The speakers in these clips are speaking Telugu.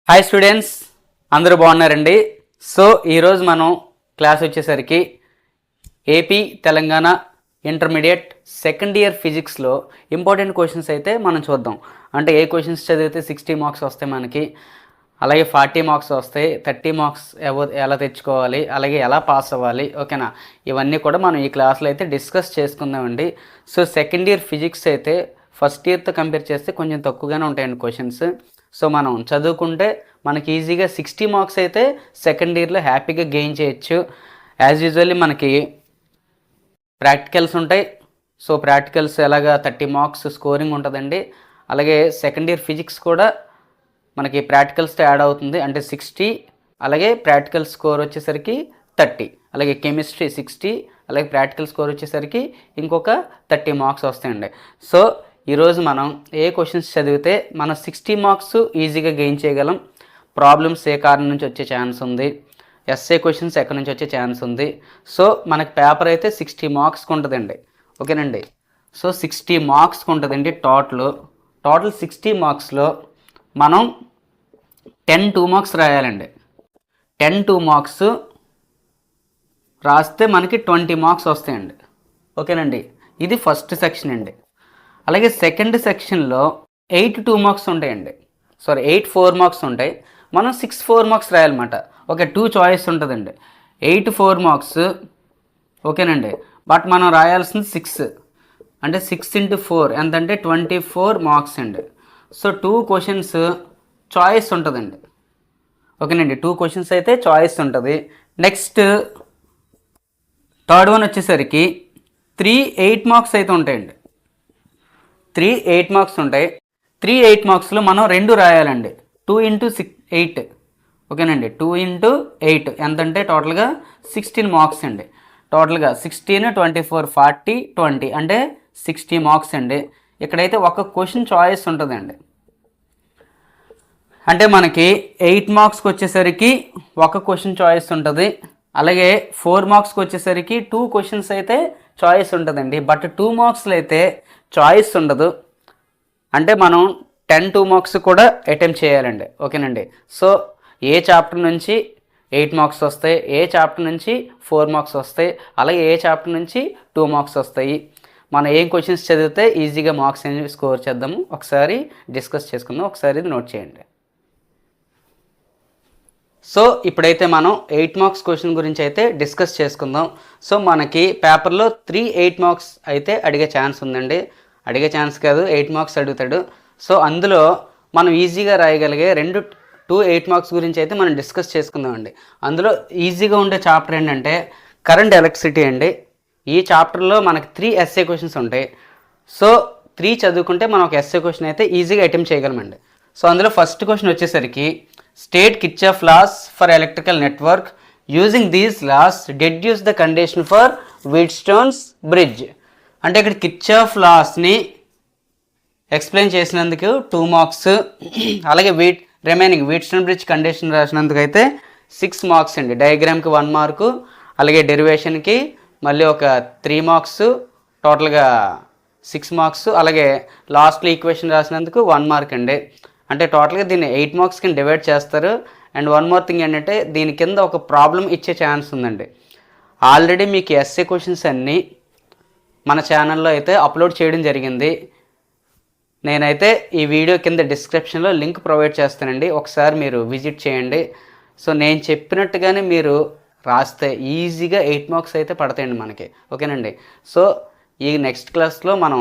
హాయ్ స్టూడెంట్స్, అందరూ బాగున్నారండి. సో ఈరోజు మనం క్లాస్ వచ్చేసరికి AP Telangana intermediate second year ఫిజిక్స్లో ఇంపార్టెంట్ క్వశ్చన్స్ అయితే మనం చూద్దాం. అంటే ఏ క్వశ్చన్స్ చదివితే 60 మార్క్స్ వస్తాయి మనకి, అలాగే 40 మార్క్స్ వస్తాయి, 30 మార్క్స్ ఎలా తెచ్చుకోవాలి, అలాగే ఎలా పాస్ అవ్వాలి, ఓకేనా? ఇవన్నీ కూడా మనం ఈ క్లాస్లో అయితే డిస్కస్ చేసుకుందామండి. సో సెకండ్ ఇయర్ ఫిజిక్స్ అయితే ఫస్ట్ ఇయర్తో కంపేర్ చేస్తే కొంచెం తక్కువగానే ఉంటాయండి క్వశ్చన్స్. సో మనం చదువుకుంటే మనకి ఈజీగా 60 మార్క్స్ అయితే సెకండ్ ఇయర్లో హ్యాపీగా గెయిన్ చేయొచ్చు. యాజ్ యూజువల్లీ మనకి ప్రాక్టికల్స్ ఉంటాయి. సో ప్రాక్టికల్స్ ఎలాగా 30 మార్క్స్ స్కోరింగ్ ఉంటుందండి. అలాగే సెకండ్ ఇయర్ ఫిజిక్స్ కూడా మనకి ప్రాక్టికల్స్తో యాడ్ అవుతుంది, అంటే 60, అలాగే ప్రాక్టికల్ స్కోర్ వచ్చేసరికి 30, అలాగే కెమిస్ట్రీ 60, అలాగే ప్రాక్టికల్ స్కోర్ వచ్చేసరికి ఇంకొక 30 మార్క్స్ వస్తాయండి. సో ఈరోజు మనం ఏ క్వశ్చన్స్ చదివితే మనం 60 మార్క్స్ ఈజీగా గెయిన్ చేయగలం, ప్రాబ్లమ్స్ ఏ కారణం నుంచి వచ్చే ఛాన్స్ ఉంది, ఎస్ఏ క్వశ్చన్స్ ఎక్కడి నుంచి వచ్చే ఛాన్స్ ఉంది. సో మనకి పేపర్ అయితే 60 మార్క్స్కి ఉంటుందండి, ఓకేనండి. సో 60 మార్క్స్కి ఉంటుందండి టోటల్ 60 మార్క్స్లో మనం 10 2 మార్క్స్ రాయాలండి. 10 2 మార్క్స్ రాస్తే మనకి 20 మార్క్స్ వస్తాయండి, ఓకేనండి. ఇది ఫస్ట్ సెక్షన్ అండి. అలాగే సెకండ్ సెక్షన్లో 8 2 మార్క్స్ ఉంటాయండి, 8 4 మార్క్స్ ఉంటాయి. మనం 6 4 మార్క్స్ రాయాలన్నమాట. ఓకే, 2 చాయిస్ ఉంటుందండి. 8 4 మార్క్స్, ఓకేనండి. బట్ మనం రాయాల్సింది 6, అంటే 6 × 4 ఎంతంటే 24 మార్క్స్ అండి. సో 2 క్వశ్చన్స్ చాయిస్ ఉంటుందండి, ఓకేనండి. 2 క్వశ్చన్స్ అయితే చాయిస్ ఉంటుంది. నెక్స్ట్ థర్డ్ వన్ వచ్చేసరికి 3 8 మార్క్స్ అయితే ఉంటాయండి. 3 8 మార్క్స్ ఉంటాయి. 3 8 మార్క్స్లో మనం 2 రాయాలండి. 2 × 8, ఓకేనండి. 2 × 8 ఎంతంటే టోటల్గా 16 మార్క్స్ అండి. టోటల్గా 16 24 40 20 అంటే 60 మార్క్స్ అండి. ఇక్కడైతే ఒక క్వశ్చన్ చాయిస్ ఉంటుందండి. అంటే మనకి 8 మార్క్స్కి వచ్చేసరికి ఒక క్వశ్చన్ చాయిస్ ఉంటుంది. అలాగే 4 మార్క్స్కి వచ్చేసరికి 2 క్వశ్చన్స్ అయితే చాయిస్ ఉంటుందండి. బట్ 2 మార్క్స్లో అయితే చాయిస్ ఉండదు. అంటే మనం 10 2 మార్క్స్ కూడా అటెంప్ట్ చేయాలండి, ఓకేనండి. సో ఏ చాప్టర్ నుంచి 8 మార్క్స్ వస్తాయి, ఏ చాప్టర్ నుంచి 4 మార్క్స్ వస్తాయి, అలాగే ఏ చాప్టర్ నుంచి 2 మార్క్స్ వస్తాయి, మనం ఏం క్వశ్చన్స్ చదివితే ఈజీగా మార్క్స్ అనేవి స్కోర్ చేద్దాము ఒకసారి డిస్కస్ చేసుకుందాం. ఒకసారి ఇది నోట్ చేయండి. సో ఇప్పుడైతే మనం 8 మార్క్స్ క్వశ్చన్ గురించి అయితే డిస్కస్ చేసుకుందాం. సో మనకి పేపర్లో 3 8 మార్క్స్ అయితే అడిగే ఛాన్స్ ఉందండి. అడిగే ఛాన్స్ కాదు, 8 మార్క్స్ అడుగుతాడు. సో అందులో మనం ఈజీగా రాయగలిగే 2 8 మార్క్స్ గురించి అయితే మనం డిస్కస్ చేసుకుందామండి. అందులో ఈజీగా ఉండే చాప్టర్ ఏంటంటే కరెంట్ ఎలక్ట్రిసిటీ అండి. ఈ చాప్టర్లో మనకి 3 ఎస్ఏ క్వశ్చన్స్ ఉంటాయి. సో 3 చదువుకుంటే మనం ఒక ఎస్ఏ క్వశ్చన్ అయితే ఈజీగా అటెంప్ట్ చేయగలమండి. సో అందులో ఫస్ట్ క్వశ్చన్ వచ్చేసరికి state Kirchhoff laws for electrical network using these laws deduce the condition for Wheatstone's bridge. అంటే ఇక్కడ కిర్చాఫ్ లాస్ని ఎక్స్ప్లెయిన్ చేసినందుకు 2 మార్క్స్, అలాగే రిమైనింగ్ వీట్స్టోన్ బ్రిడ్జ్ కండిషన్ రాసినందుకు అయితే 6 మార్క్స్ అండి. డయాగ్రామ్కి 1 మార్కు, అలాగే డెరివేషన్కి మళ్ళీ ఒక 3 మార్క్స్, టోటల్గా 6 మార్క్స్, అలాగే లాస్ట్లో ఈక్వేషన్ రాసినందుకు 1 మార్క్ అండి. అంటే టోటల్గా దీన్ని 8 మార్క్స్ కింద డివైడ్ చేస్తారు. అండ్ వన్ మోర్ థింగ్ ఏంటంటే దీని కింద ఒక ప్రాబ్లం ఇచ్చే ఛాన్స్ ఉందండి. ఆల్రెడీ మీకు ఎస్ఏ క్వశ్చన్స్ అన్నీ మన ఛానల్లో అయితే అప్లోడ్ చేయడం జరిగింది. నేనైతే ఈ వీడియో కింద డిస్క్రిప్షన్లో లింక్ ప్రొవైడ్ చేస్తానండి, ఒకసారి మీరు విజిట్ చేయండి. సో నేను చెప్పినట్టుగానే మీరు రాస్తే ఈజీగా 8 మార్క్స్ అయితే పడతాయండి మనకి, ఓకేనండి. సో ఈ నెక్స్ట్ క్లాస్లో మనం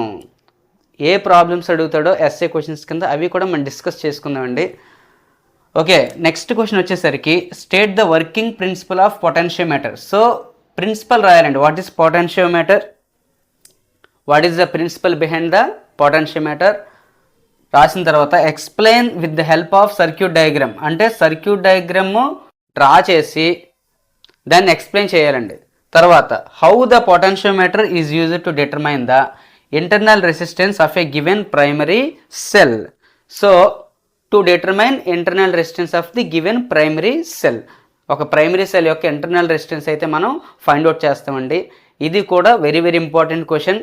ఏ ప్రాబ్లమ్స్ అడుగుతాడో ఎస్ఏ క్వశ్చన్స్ కింద అవి కూడా మనం డిస్కస్ చేసుకుందామండి. ఓకే, నెక్స్ట్ క్వశ్చన్ వచ్చేసరికి state the working principle of potentiometer. So principle రాయాలండి. What is potentiometer, what is the principle behind the potentiometer రాసిన తర్వాత explain with the help of circuit diagram, అంటే సర్క్యూట్ డయాగ్రామ్ డ్రా చేసి దాన్ని ఎక్స్ప్లెయిన్ చేయాలండి. తర్వాత how the potentiometer is used to determine the internal resistance of a given primary cell. So to determine internal resistance of the given primary cell, ఒక ప్రైమరీ సెల్ యొక్క ఇంటర్నల్ రెసిస్టెన్స్ అయితే మనం ఫైండ్ అవుట్ చేస్తామండి. ఇది కూడా very very important question.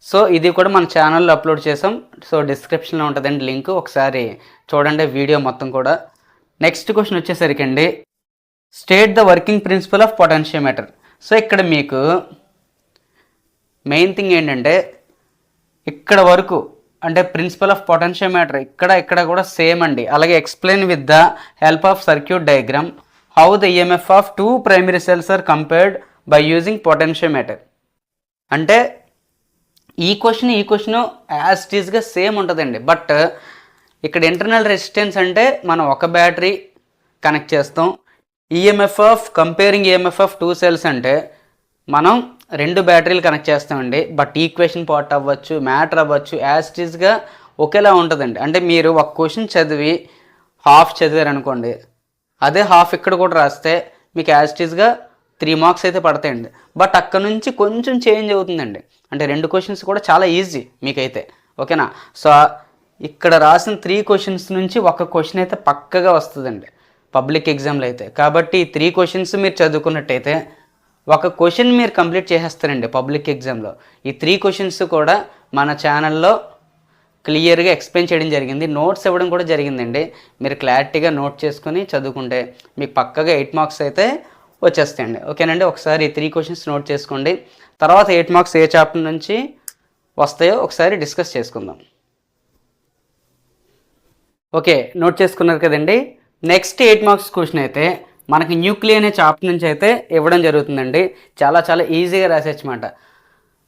So ఇది కూడా మన ఛానల్లో అప్లోడ్ చేసాం. సో డిస్క్రిప్షన్లో ఉంటుందండి లింక్, ఒకసారి చూడండి వీడియో మొత్తం కూడా. నెక్స్ట్ క్వశ్చన్ వచ్చేసరికి అండి, state the working principle of potentiometer. So ఇక్కడ మీకు మెయిన్ థింగ్ ఏంటంటే ఇక్కడ వరకు అంటే ప్రిన్సిపల్ ఆఫ్ పొటెన్షియోమీటర్ ఇక్కడ కూడా సేమ్ అండి. అలాగే explain with the help of circuit diagram how the EMF of 2 primary cells are compared by using potentiometer. అంటే ఈ క్వశ్చన్ యాజ్ ఇట్ ఈస్గా సేమ్ ఉంటుందండి. బట్ ఇక్కడ ఇంటర్నల్ రెసిస్టెన్స్ అంటే మనం ఒక బ్యాటరీ కనెక్ట్ చేస్తాం. కంపేరింగ్ ఈఎంఎఫ్ ఆఫ్ 2 సెల్స్ అంటే మనం 2 బ్యాటరీలు కనెక్ట్ చేస్తామండి. బట్ ఈక్వేషన్ పార్ట్ అవ్వచ్చు, మ్యాటర్ అవ్వచ్చు, యాజ్ ఇట్ ఈస్గా ఒకేలా ఉంటుందండి. అంటే మీరు ఒక క్వశ్చన్ చదివి హాఫ్ చదివారు అనుకోండి, అదే హాఫ్ ఇక్కడ కూడా రాస్తే మీకు యాజ్ ఇట్ ఈస్గా 3 మార్క్స్ అయితే పడతాయండి. బట్ అక్కడ నుంచి కొంచెం చేంజ్ అవుతుందండి. అంటే 2 క్వశ్చన్స్ కూడా చాలా ఈజీ మీకైతే, ఓకేనా. సో ఇక్కడ రాసిన 3 క్వశ్చన్స్ నుంచి ఒక క్వశ్చన్ అయితే పక్కగా వస్తుందండి పబ్లిక్ ఎగ్జామ్లో అయితే. కాబట్టి ఈ 3 క్వశ్చన్స్ మీరు చదువుకున్నట్టయితే ఒక క్వశ్చన్ మీరు కంప్లీట్ చేసేస్తారండి పబ్లిక్ ఎగ్జామ్లో. ఈ 3 క్వశ్చన్స్ కూడా మన ఛానల్లో క్లియర్గా ఎక్స్ప్లెయిన్ చేయడం జరిగింది, నోట్స్ ఇవ్వడం కూడా జరిగిందండి. మీరు క్లారిటీగా నోట్ చేసుకొని చదువుకుంటే మీకు పక్కగా 8 మార్క్స్ అయితే వచ్చేస్తాయండి, ఓకేనండి. ఒకసారి ఈ 3 క్వశ్చన్స్ నోట్ చేసుకోండి. తర్వాత 8 మార్క్స్ ఏ చాప్టర్ నుంచి వస్తాయో ఒకసారి డిస్కస్ చేసుకుందాం. ఓకే, నోట్ చేసుకున్నారు కదండి. నెక్స్ట్ 8 మార్క్స్ క్వశ్చన్ అయితే మనకి న్యూక్లియర్ అనే చాప్టర్ నుంచి అయితే ఇవ్వడం జరుగుతుందండి. చాలా ఈజీగా రాసేయచ్చమాట.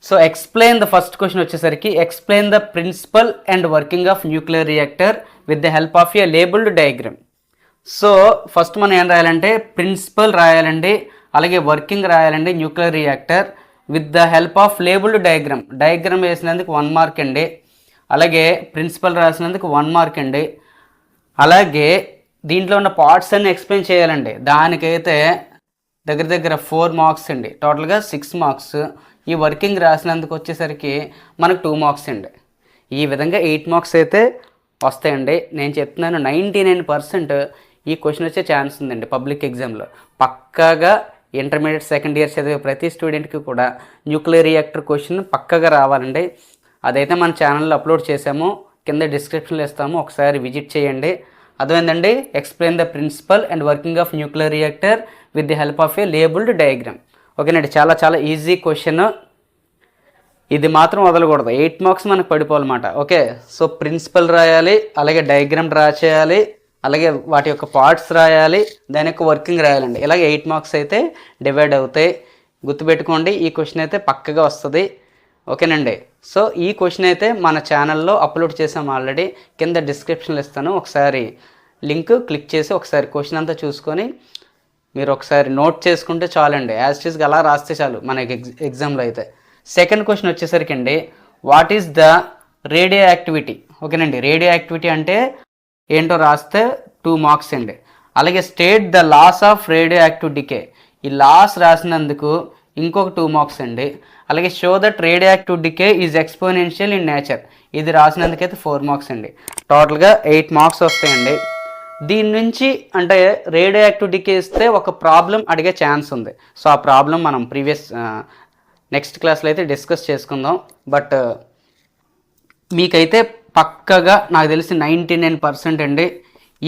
So explain the first question వచ్చేసరికి explain the principle and working of nuclear reactor with the help of a labelled diagram. So first మనం ఏం రాయాలంటే ప్రిన్సిపల్ రాయాలండి, అలాగే వర్కింగ్ రాయాలండి nuclear reactor with the help of labelled diagram వేసినందుకు 1 మార్క్ అండి. అలాగే ప్రిన్సిపల్ రాసినందుకు 1 మార్క్ అండి. అలాగే దీంట్లో ఉన్న పార్ట్స్ అన్ని ఎక్స్ప్లెయిన్ చేయాలండి, దానికైతే దగ్గర 4 మార్క్స్ అండి, టోటల్గా 6 మార్క్స్. ఈ వర్కింగ్ రాసినందుకు వచ్చేసరికి మనకు 2 మార్క్స్ అండి. ఈ విధంగా 8 మార్క్స్ అయితే వస్తాయండి. నేను చెప్తున్నాను 99% ఈ క్వశ్చన్ వచ్చే ఛాన్స్ ఉందండి పబ్లిక్ ఎగ్జామ్లో. పక్కాగా ఇంటర్మీడియట్ సెకండ్ ఇయర్ చదివే ప్రతి స్టూడెంట్కి కూడా న్యూక్లియర్ రియాక్టర్ క్వశ్చన్ పక్కాగా రావాలండి. అదైతే మన ఛానల్లో అప్లోడ్ చేసాము, కింద డిస్క్రిప్షన్లో ఇస్తాము, ఒకసారి విజిట్ చేయండి. అదేంటండి explain the principle and working of nuclear reactor with the help of a labelled diagram. ఓకేనండి, చాలా ఈజీ క్వశ్చన్. ఇది మాత్రం వదలకూడదు, 8 మార్క్స్ మనకు పడిపోవాలన్నమాట. ఓకే, సో ప్రిన్సిపల్ రాయాలి, అలాగే డయాగ్రామ్ డ్రా చేయాలి, అలాగే వాటి యొక్క పార్ట్స్ రాయాలి, దాని యొక్క వర్కింగ్ రాయాలండి. ఇలాగే 8 మార్క్స్ అయితే డివైడ్ అవుతాయి. గుర్తుపెట్టుకోండి, ఈ క్వశ్చన్ అయితే పక్కగా వస్తుంది, ఓకేనండి. సో ఈ క్వశ్చన్ అయితే మన ఛానల్లో అప్లోడ్ చేసాము ఆల్రెడీ, కింద డిస్క్రిప్షన్లో ఇస్తాను, ఒకసారి లింక్ క్లిక్ చేసి ఒకసారి క్వశ్చన్ అంతా చూసుకొని మీరు ఒకసారి నోట్ చేసుకుంటే చాలండి. యాజ్ ఇట్ ఈస్గా అలా రాస్తే చాలు మనకి ఎగ్జామ్లో అయితే. సెకండ్ క్వశ్చన్ వచ్చేసరికి అండి, what is the radioactivity. ఓకేనండి, రేడియో యాక్టివిటీ అంటే ఏంటో రాస్తే 2 మార్క్స్ అండి. అలాగే state the laws of radioactive decay, ఈ లాస్ రాసినందుకు ఇంకొక 2 మార్క్స్ అండి. అలాగే show that radioactive decay is exponential in nature, ఇది రాసినందుకైతే 4 మార్క్స్ అండి. టోటల్గా 8 మార్క్స్ వస్తాయండి. దీని నుంచి అంటే రేడియో యాక్టివ్ డికే ఇస్తే ఒక ప్రాబ్లం అడిగే ఛాన్స్ ఉంది. సో ఆ ప్రాబ్లం మనం నెక్స్ట్ క్లాస్లో అయితే డిస్కస్ చేసుకుందాం. బట్ మీకైతే పక్కగా నాకు తెలిసి 99% అండి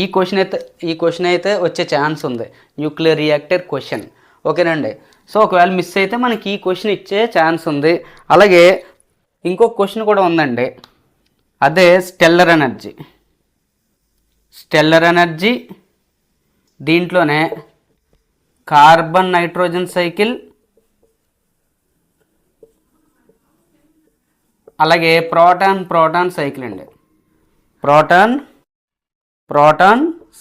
ఈ క్వశ్చన్ అయితే వచ్చే ఛాన్స్ ఉంది, న్యూక్లియర్ రియాక్టర్ క్వశ్చన్. ఓకేనండి, సో ఒకవేళ మిస్ అయితే మనకి ఈ క్వశ్చన్ ఇచ్చే ఛాన్స్ ఉంది. అలాగే ఇంకొక క్వశ్చన్ కూడా ఉందండి, అదే స్టెల్లర్ ఎనర్జీ. దీంట్లోనే కార్బన్ నైట్రోజన్ సైకిల్, అలాగే ప్రోటాన్ సైకిల్ అండి, ప్రోటాన్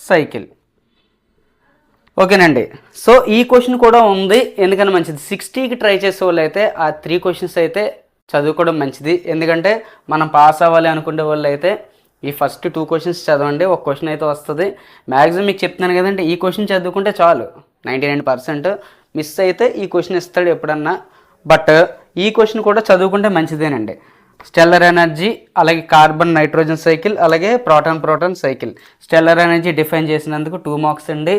సైకిల్. ఓకేనండి, సో ఈ క్వశ్చన్ కూడా ఉంది, ఎందుకని మంచిది 60కి ట్రై చేసే వాళ్ళు అయితే ఆ 3 క్వశ్చన్స్ అయితే చదువుకోవడం మంచిది. ఎందుకంటే మనం పాస్ అవ్వాలి అనుకునే వాళ్ళు అయితే ఈ ఫస్ట్ 2 క్వశ్చన్స్ చదవండి, ఒక క్వశ్చన్ అయితే వస్తుంది. మ్యాక్సిమం మీకు చెప్తున్నాను కదండి, ఈ క్వశ్చన్ చదువుకుంటే చాలు, 99%. మిస్ అయితే ఈ క్వశ్చన్ ఇస్తాడు ఎప్పుడన్నా, బట్ ఈ క్వశ్చన్ కూడా చదువుకుంటే మంచిదేనండి. స్టెల్లర్ ఎనర్జీ, అలాగే కార్బన్ నైట్రోజన్ సైకిల్, అలాగే proton cycle. Stellar energy define చేసినందుకు 2 మార్క్స్ అండి.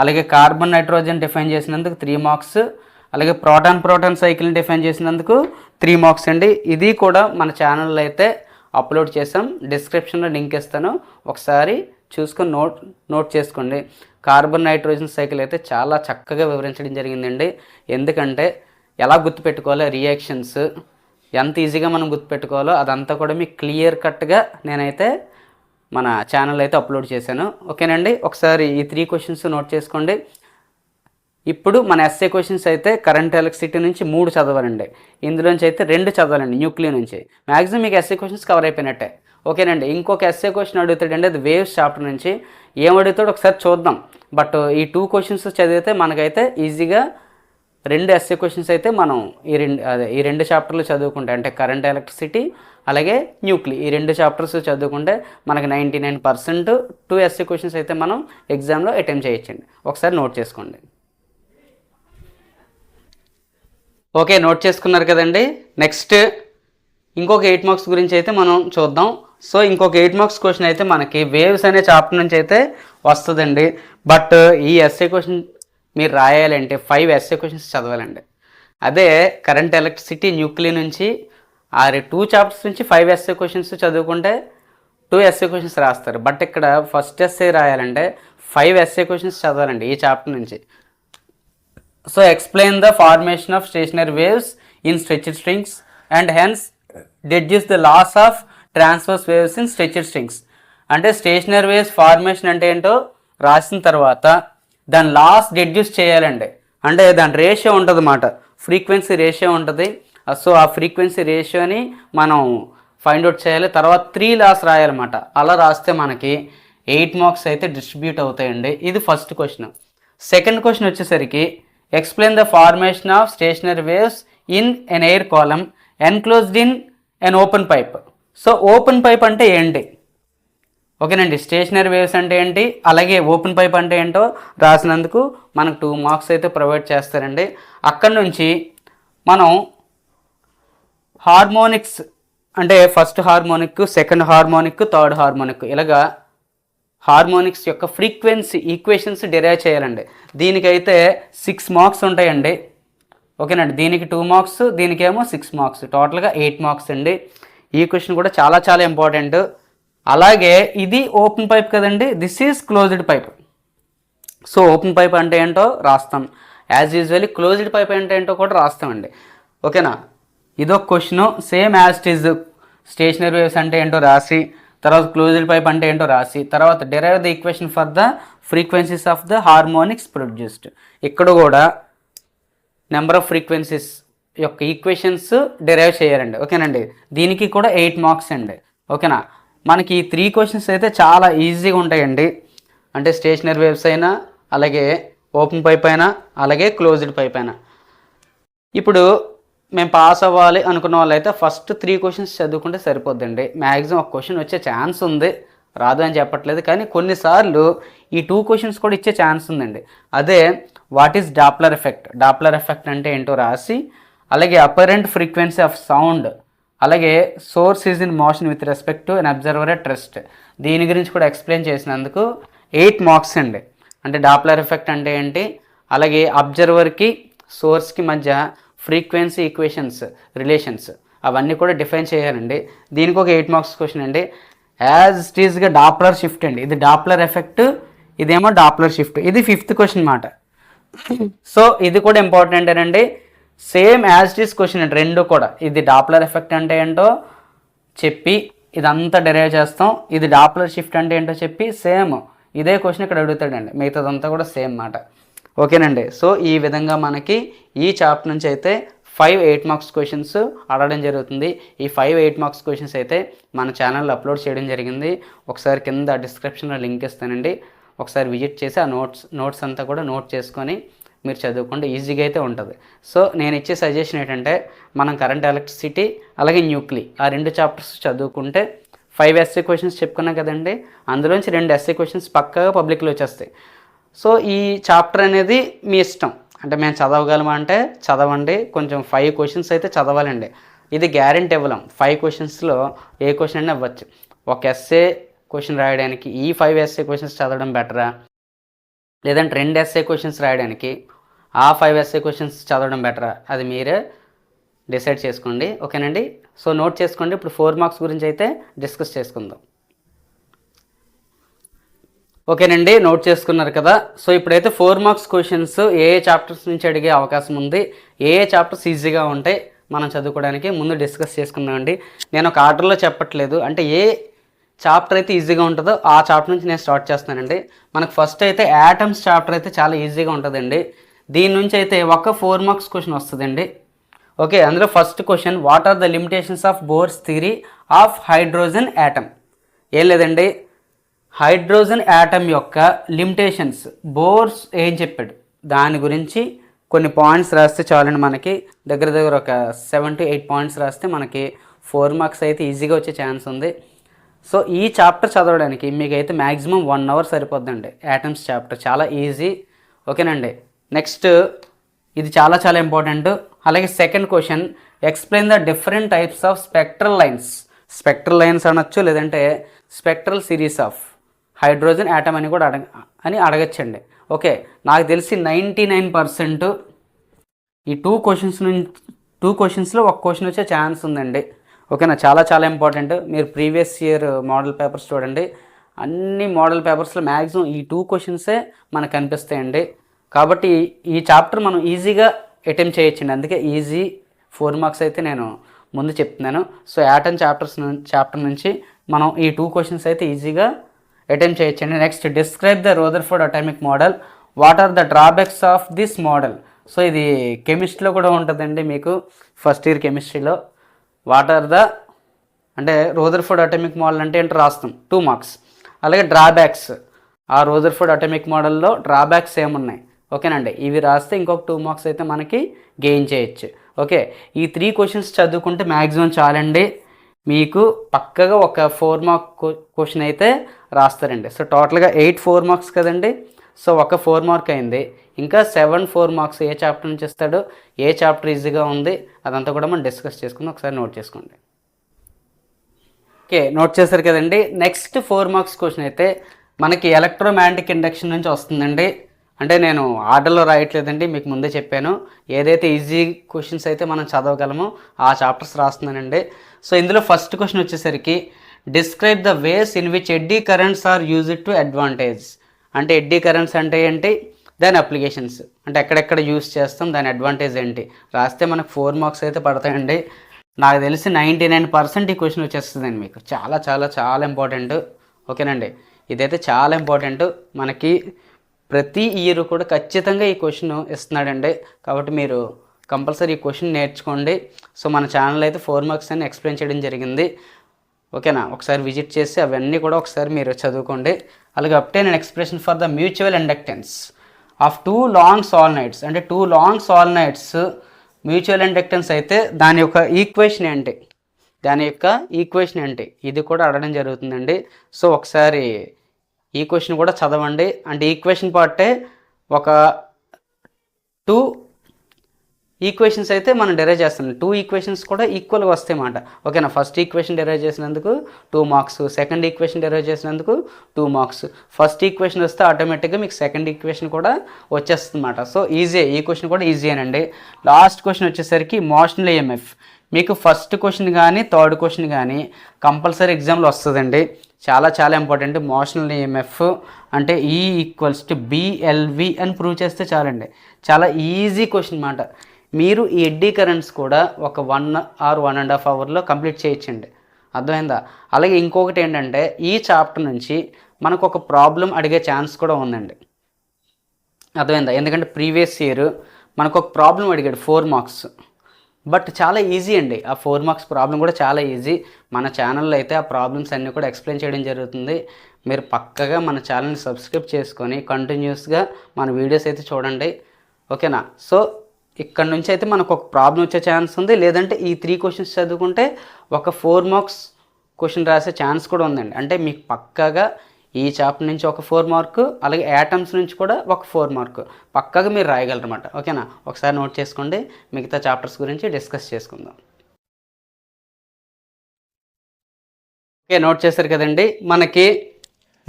అలాగే కార్బన్ నైట్రోజన్ డిఫైన్ చేసినందుకు 3 మార్క్స్, అలాగే ప్రోటాన్ సైకిల్ని డిఫైన్ చేసినందుకు 3 మార్క్స్ అండి. ఇది కూడా మన ఛానల్లో అయితే అప్లోడ్ చేసాం, డిస్క్రిప్షన్లో లింక్ ఇస్తాను, ఒకసారి చూసుకొని నోట్ చేసుకోండి. కార్బన్ నైట్రోజన్ సైకిల్ అయితే చాలా చక్కగా వివరించడం జరిగిందండి. ఎందుకంటే ఎలా గుర్తుపెట్టుకోవాలో రియాక్షన్స్ ఎంత ఈజీగా మనం గుర్తుపెట్టుకోవాలో అదంతా కూడా మీకు క్లియర్ కట్గా నేనైతే మన ఛానల్ అయితే అప్లోడ్ చేశాను. ఓకేనండి, ఒకసారి ఈ 3 క్వశ్చన్స్ నోట్ చేసుకోండి. ఇప్పుడు మన ఎస్ఏ క్వశ్చన్స్ అయితే కరెంట్ ఎలక్ట్రిసిటీ నుంచి 3 చదవాలండి. ఇందులోంచి అయితే 2 చదవాలండి న్యూక్లియర్ నుంచి. మ్యాక్సిమం మీకు ఎస్ఏ క్వశ్చన్స్ కవర్ అయిపోయినట్టే. ఓకేనండి, ఇంకొక ఎస్ఏ క్వశ్చన్ అడుగుతాడండి, అది వేవ్స్ చాప్టర్ నుంచి. ఏం అడుగుతాడో ఒకసారి చూద్దాం. బట్ ఈ 2 క్వశ్చన్స్ చదివితే మనకైతే ఈజీగా 2 ఎస్ఏ క్వశ్చన్స్ అయితే మనం ఈ రెండు చాప్టర్లు చదువుకుంటే, అంటే కరెంట్ ఎలక్ట్రిసిటీ అలాగే న్యూక్లియర్, ఈ 2 చాప్టర్స్ చదువుకుంటే మనకి 99% 2 ఎస్ఏ క్వశ్చన్స్ అయితే మనం ఎగ్జామ్లో అటెంప్ట్ చేయొచ్చండి. ఒకసారి నోట్ చేసుకోండి. ఓకే, నోట్ చేసుకున్నారు కదండి. నెక్స్ట్ ఇంకొక 8 మార్క్స్ గురించి అయితే మనం చూద్దాం. సో ఇంకొక 8 మార్క్స్ క్వశ్చన్ అయితే మనకి వేవ్స్ అనే చాప్టర్ నుంచి అయితే వస్తుందండి. బట్ ఈ ఎస్ఏ క్వశ్చన్ మీరు రాయాలంటే 5 ఎస్ఏ క్వశ్చన్స్ చదవాలండి. అదే కరెంట్ ఎలక్ట్రిసిటీ న్యూక్లియర్ నుంచి ఆ 2 చాప్టర్స్ నుంచి 5 ఎస్ఏ క్వశ్చన్స్ చదువుకుంటే 2 ఎస్ఏ క్వశ్చన్స్ రాస్తారు. బట్ ఇక్కడ ఫస్ట్ ఎస్ఏ రాయాలంటే 5 ఎస్ఏ క్వశ్చన్స్ చదవాలండి ఈ చాప్టర్ నుంచి. So explain the formation of stationary waves in stretched strings and hence deduce the laws of transverse waves in stretched strings. అంటే స్టేషనరీ వేవ్స్ ఫార్మేషన్ అంటే ఏంటో రాసిన తర్వాత దాని లాస్ డెడ్యూస్ చేయాలండి. అంటే దాని రేషియో ఉంటుంది అన్నమాట, ఫ్రీక్వెన్సీ రేషియో ఉంటుంది. సో ఆ ఫ్రీక్వెన్సీ రేషియోని మనం ఫైండ్ అవుట్ చేయాలి. తర్వాత 3 లాస్ రాయాలన్నమాట. అలా రాస్తే మనకి 8 మార్క్స్ అయితే డిస్ట్రిబ్యూట్ అవుతాయండి. ఇది ఫస్ట్ క్వశ్చన్. సెకండ్ క్వశ్చన్ వచ్చేసరికి explain the formation of stationary waves in an air column enclosed in an open pipe. So open pipe అంటే ఏంటి? ఓకేనండి, స్టేషనరీ వేవ్స్ అంటే ఏంటి, అలాగే ఓపెన్ పైప్ అంటే ఏంటో రాసినందుకు మనకు 2 మార్క్స్ అయితే ప్రొవైడ్ చేస్తారండి. అక్కడ నుంచి మనం హార్మోనిక్స్ అంటే first harmonic, second harmonic, third harmonic, ఇలాగా హార్మోనిక్స్ యొక్క ఫ్రీక్వెన్సీ ఈక్వేషన్స్ డిరైవ్ చేయాలండి. దీనికైతే 6 మార్క్స్ ఉంటాయండి. ఓకేనండి, దీనికి 2 మార్క్స్, దీనికేమో 6 మార్క్స్, టోటల్గా 8 మార్క్స్ అండి. ఈ క్వశ్చన్ కూడా చాలా చాలా ఇంపార్టెంట్. అలాగే ఇది ఓపెన్ పైప్ కదండి, this is closed pipe. So open pipe అంటే ఏంటో రాస్తాం, యాజ్ యూజువల్లీ క్లోజ్డ్ పైప్ అంటే ఏంటో కూడా రాస్తామండి. ఓకేనా, ఇదొక question. Same as it is stationery waves అంటే ఏంటో రాసి, తర్వాత క్లోజ్డ్ పైప్ అంటే ఏంటో రాసి, తర్వాత derive the equation for the frequencies of the harmonics produced. ఇక్కడ కూడా నెంబర్ ఆఫ్ ఫ్రీక్వెన్సీస్ యొక్క ఈక్వేషన్స్ డెరైవ్ చేయాలండి. ఓకేనండి, దీనికి కూడా 8 మార్క్స్ అండి. ఓకేనా, మనకి ఈ 3 క్వశ్చన్స్ అయితే చాలా ఈజీగా ఉంటాయండి. అంటే స్టేషనరీ వేవ్స్ అయినా, అలాగే ఓపెన్ పైప్ అయినా, అలాగే క్లోజ్డ్ పైప్ అయినా. ఇప్పుడు మేము పాస్ అవ్వాలి అనుకున్న వాళ్ళు అయితే ఫస్ట్ 3 క్వశ్చన్స్ చదువుకుంటే సరిపోద్దండి. మ్యాక్సిమం ఒక క్వశ్చన్ వచ్చే ఛాన్స్ ఉంది, రాదు అని చెప్పట్లేదు, కానీ కొన్నిసార్లు ఈ 2 క్వశ్చన్స్ కూడా ఇచ్చే ఛాన్స్ ఉందండి. అదే what is Doppler effect, Doppler effect అంటే ఏంటో రాసి, అలాగే అపరెంట్ ఫ్రీక్వెన్సీ ఆఫ్ సౌండ్, అలాగే source is in motion with respect to an observer at rest, దీని గురించి కూడా ఎక్స్ప్లెయిన్ చేసినందుకు 8 మార్క్స్ అండి. అంటే డాప్లర్ ఎఫెక్ట్ అంటే ఏంటి, అలాగే అబ్జర్వర్కి సోర్స్కి మధ్య ఫ్రీక్వెన్సీ ఈక్వేషన్స్ రిలేషన్స్ అవన్నీ కూడా డిఫైన్ చేయాలండి. దీనికి ఒక 8 మార్క్స్ క్వశ్చన్ అండి. యాజ్ ఇట్ ఈస్గా డాప్లర్ షిఫ్ట్ అండి, ఇది డాప్లర్ ఎఫెక్ట్, ఇదేమో డాప్లర్ షిఫ్ట్. ఇది 5th క్వశ్చన్ అన్నమాట. సో ఇది కూడా ఇంపార్టెంట్ అండి. Same as it is question అండి రెండు కూడా. ఇది డాప్లర్ ఎఫెక్ట్ అంటే ఏంటో చెప్పి ఇదంతా డెరైవ్ చేస్తాం, ఇది డాప్లర్ షిఫ్ట్ అంటే ఏంటో చెప్పి సేమ్ ఇదే క్వశ్చన్ ఇక్కడ అడుగుతాడండి. మిగతాదంతా కూడా సేమ్ మాట. ఓకేనండి, సో ఈ విధంగా మనకి ఈ చాప్టర్ నుంచి అయితే 5 8 మార్క్స్ క్వశ్చన్స్ అడగడం జరుగుతుంది. ఈ 5 8 మార్క్స్ క్వశ్చన్స్ అయితే మన ఛానల్లో అప్లోడ్ చేయడం జరిగింది. ఒకసారి కింద డిస్క్రిప్షన్లో లింక్ ఇస్తానండి, ఒకసారి విజిట్ చేసి ఆ నోట్స్ అంతా కూడా నోట్ చేసుకొని మీరు చదువుకుంటే ఈజీగా అయితే ఉంటుంది. సో నేను ఇచ్చే సజెషన్ ఏంటంటే మనం కరెంట్ ఎలక్ట్రిసిటీ అలాగే న్యూక్లియర్ ఆ 2 చాప్టర్స్ చదువుకుంటే 5 ఎస్ఏ క్వశ్చన్స్ చెప్పుకున్నాం కదండి, అందులోంచి 2 ఎస్ఏ క్వశ్చన్స్ పక్కాగా పబ్లిక్లో వచ్చేస్తాయి. సో ఈ చాప్టర్ అనేది మీ ఇష్టం, అంటే మేము చదవగలమా అంటే చదవండి, కొంచెం 5 క్వశ్చన్స్ అయితే చదవాలండి. ఇది గ్యారెంటీ ఇవ్వలేం, 5 క్వశ్చన్స్లో ఏ క్వశ్చన్ అయినా అవ్వచ్చు. ఒక ఎస్ఏ క్వశ్చన్ రాయడానికి ఈ 5 ఎస్ఏ క్వశ్చన్స్ చదవడం బెటరా, లేదంటే 2 ఎస్ఏ క్వశ్చన్స్ రాయడానికి ఆ 5 ఎస్ఏ క్వశ్చన్స్ చదవడం బెటరా, అది మీరే డిసైడ్ చేసుకోండి. ఓకేనండి, సో నోట్ చేసుకోండి. ఇప్పుడు 4 మార్క్స్ గురించి అయితే డిస్కస్ చేసుకుందాం. ఓకేనండి, నోట్ చేసుకున్నారు కదా. సో ఇప్పుడైతే 4 మార్క్స్ క్వశ్చన్స్ ఏ చాప్టర్స్ నుంచి అడిగే అవకాశం ఉంది, ఏ చాప్టర్స్ ఈజీగా ఉంటాయి మనం చదువుకోవడానికి ముందు డిస్కస్ చేసుకుందామండి. నేను ఒక ఆర్డర్లో చెప్పట్లేదు, అంటే ఏ చాప్టర్ అయితే ఈజీగా ఉంటుందో ఆ చాప్టర్ నుంచి నేను స్టార్ట్ చేస్తున్నానండి. మనకు ఫస్ట్ అయితే యాటమ్స్ చాప్టర్ అయితే చాలా ఈజీగా ఉంటుందండి. దీని నుంచి అయితే ఒక 4 మార్క్స్ క్వశ్చన్ వస్తుందండి. ఓకే, అందులో first question, what are the limitations of Bohr's theory of hydrogen atom. ఏం లేదండి, హైడ్రోజన్ యాటమ్ యొక్క లిమిటేషన్స్ బోర్స్ ఏం చెప్పాడు దాని గురించి కొన్ని పాయింట్స్ రాస్తే చాలండి. మనకి దగ్గర దగ్గర ఒక 7 to 8 పాయింట్స్ రాస్తే మనకి 4 మార్క్స్ అయితే ఈజీగా వచ్చే ఛాన్స్ ఉంది. సో ఈ చాప్టర్ చదవడానికి మీకైతే మ్యాక్సిమం 1 అవర్ సరిపోద్దండి. యాటమ్స్ చాప్టర్ చాలా ఈజీ. ఓకేనండి, నెక్స్ట్ ఇది చాలా చాలా ఇంపార్టెంట్. అలాగే second question, explain the different types of spectral lines. Spectral lines అనొచ్చు, లేదంటే spectral series of hydrogen atom అని కూడా అడగచ్చండి. ఓకే, నాకు తెలిసి 99% ఈ 2 క్వశ్చన్స్లో ఒక క్వశ్చన్ వచ్చే ఛాన్స్ ఉందండి. ఓకేనా, చాలా చాలా ఇంపార్టెంట్. మీరు ప్రీవియస్ ఇయర్ మోడల్ పేపర్స్ చూడండి, అన్ని మోడల్ పేపర్స్లో మ్యాక్సిమం ఈ 2 క్వశ్చన్సే మనకు కనిపిస్తాయండి. కాబట్టి ఈ చాప్టర్ మనం ఈజీగా అటెంప్ట్ చేయొచ్చండి. అందుకే ఈజీ 4 మార్క్స్ అయితే నేను ముందు చెప్తున్నాను. సో యాటమ్ చాప్టర్ నుంచి మనం ఈ 2 క్వశ్చన్స్ అయితే ఈజీగా అటెంప్ట్ చేయొచ్చండి. Next, describe the Rutherford atomic model. What are the drawbacks of this model. So ఇది కెమిస్ట్రీలో కూడా ఉంటుందండి, మీకు ఫస్ట్ ఇయర్ కెమిస్ట్రీలో. వాట్ ఆర్ ద అంటే రదర్ఫోర్డ్ అటామిక్ మోడల్ అంటే ఏంటో రాస్తాం, 2 మార్క్స్. అలాగే డ్రాబ్యాక్స్, ఆ రదర్ఫోర్డ్ అటామిక్ మోడల్లో డ్రాబ్యాక్స్ ఏమున్నాయి, ఓకేనండి, ఇవి రాస్తే ఇంకొక 2 మార్క్స్ అయితే మనకి గెయిన్ చేయొచ్చు. ఓకే, ఈ 3 క్వశ్చన్స్ చదువుకుంటే మ్యాక్సిమం చాలండి, మీకు పక్కగా ఒక 4 మార్క్ క్వశ్చన్ అయితే రాస్తారండి. సో టోటల్గా 8 4 మార్క్స్ కదండి. సో ఒక 4 మార్క్ అయింది, ఇంకా 7 4 మార్క్స్ ఏ చాప్టర్ నుంచి ఇస్తాడో, ఏ చాప్టర్ ఈజీగా ఉంది అదంతా కూడా మనం డిస్కస్ చేసుకుని ఒకసారి నోట్ చేసుకోండి. ఓకే, నోట్ చేశారు కదండి. నెక్స్ట్ 4 మార్క్స్ క్వశ్చన్ అయితే మనకి ఎలక్ట్రోమాగ్నెటిక్ ఇండక్షన్ నుంచి వస్తుందండి. అంటే నేను ఆర్డర్లో రాయట్లేదండి, మీకు ముందే చెప్పాను. ఏదైతే ఈజీ క్వశ్చన్స్ అయితే మనం చదవగలమో ఆ చాప్టర్స్ రాస్తున్నానండి. సో ఇందులో ఫస్ట్ క్వశ్చన్ వచ్చేసరికి, describe the ways in which eddy currents are used to advantage. అంటే ఎడ్డీ కరెంట్స్ అంటే ఏంటి, దాని అప్లికేషన్స్, అంటే ఎక్కడెక్కడ యూజ్ చేస్తాం, దాని అడ్వాంటేజ్ ఏంటి రాస్తే మనకు 4 మార్క్స్ అయితే పడతాయండి. నాకు తెలిసి 99% ఈ క్వశ్చన్ వచ్చేస్తుందండి మీకు. చాలా చాలా చాలా ఇంపార్టెంట్. ఓకేనండి, ఇదైతే చాలా ఇంపార్టెంట్. మనకి ప్రతి ఇయర్ కూడా ఖచ్చితంగా ఈ క్వశ్చన్ ఇస్తున్నాడండి. కాబట్టి మీరు కంపల్సరీ ఈ క్వశ్చన్ నేర్చుకోండి. సో మన ఛానల్ అయితే 4 మార్క్స్ అని ఎక్స్ప్లెయిన్ చేయడం జరిగింది. ఓకేనా, ఒకసారి విజిట్ చేసి అవన్నీ కూడా ఒకసారి మీరు చదువుకోండి. అలాగే obtain and expression for the mutual inductance of 2 long solenoids. అంటే 2 లాంగ్ సాలినాయిడ్స్ మ్యూచువల్ ఇండక్టెన్స్ అయితే దాని యొక్క ఈక్వేషన్ ఏంటి, ఇది కూడా అడగడం జరుగుతుందండి. సో ఒకసారి ఈ క్వశ్చన్ కూడా చదవండి. అంటే ఈక్వేషన్ పార్టే ఒక 2 ఈక్వేషన్స్ అయితే మనం డెరైవ్ చేస్తాం. 2 ఈక్వేషన్స్ కూడా ఈక్వల్గా వస్తాయి అన్నమాట. ఓకేనా, ఫస్ట్ ఈక్వేషన్ డెరైవ్ చేసినందుకు 2 మార్క్స్, సెకండ్ ఈక్వేషన్ డెరైవ్ చేసినందుకు 2 మార్క్స్. ఫస్ట్ ఈక్వేషన్ వస్తే ఆటోమేటిక్గా మీకు సెకండ్ ఈక్వేషన్ కూడా వచ్చేస్తుంది అన్నమాట. సో ఈజీ, ఈ క్వశ్చన్ కూడా ఈజీయేనండి. లాస్ట్ క్వశ్చన్ వచ్చేసరికి మోషనల్ ఈఎంఎఫ్. మీకు ఫస్ట్ క్వశ్చన్ కానీ థర్డ్ క్వశ్చన్ కానీ కంపల్సరీ ఎగ్జామ్లో వస్తుందండి. చాలా చాలా ఇంపార్టెంట్. మోషనల్ ఈఎంఎఫ్ అంటే E = BLV అని ప్రూవ్ చేస్తే చాలండి. చాలా ఈజీ క్వశ్చన్ అన్నమాట. మీరు ఈ ఎడ్డీ కరెంట్స్ కూడా ఒక 1 or 1.5 అవర్లో కంప్లీట్ చేయొచ్చండి. అర్థమైందా? అలాగే ఇంకొకటి ఏంటంటే ఈ చాప్టర్ నుంచి మనకు ఒక ప్రాబ్లం అడిగే ఛాన్స్ కూడా ఉందండి. అర్థమైందా? ఎందుకంటే ప్రీవియస్ ఇయర్ మనకు ఒక ప్రాబ్లం అడిగాడు 4 మార్క్స్. బట్ చాలా ఈజీ అండి. ఆ 4 మార్క్స్ ప్రాబ్లం కూడా చాలా ఈజీ. మన ఛానల్లో అయితే ఆ ప్రాబ్లమ్స్ అన్నీ కూడా ఎక్స్ప్లెయిన్ చేయడం జరుగుతుంది. మీరు పక్కగా మన ఛానల్ని సబ్స్క్రైబ్ చేసుకొని కంటిన్యూస్గా మన వీడియోస్ అయితే చూడండి. ఓకేనా? సో ఇక్కడ నుంచి అయితే మనకు ఒక ప్రాబ్లం వచ్చే ఛాన్స్ ఉంది. లేదంటే ఈ 3 క్వశ్చన్స్ చదువుకుంటే ఒక 4 మార్క్స్ క్వశ్చన్ రాసే ఛాన్స్ కూడా ఉందండి. అంటే మీకు పక్కగా ఈ చాప్టర్ నుంచి ఒక 4 మార్కు, అలాగే యాటమ్స్ నుంచి కూడా ఒక 4 మార్కు పక్కగా మీరు రాయగలరు అన్నమాట. ఓకేనా? ఒకసారి నోట్ చేసుకోండి. మిగతా చాప్టర్స్ గురించి డిస్కస్ చేసుకుందాం. ఓకే, నోట్ చేశారు కదండి. మనకి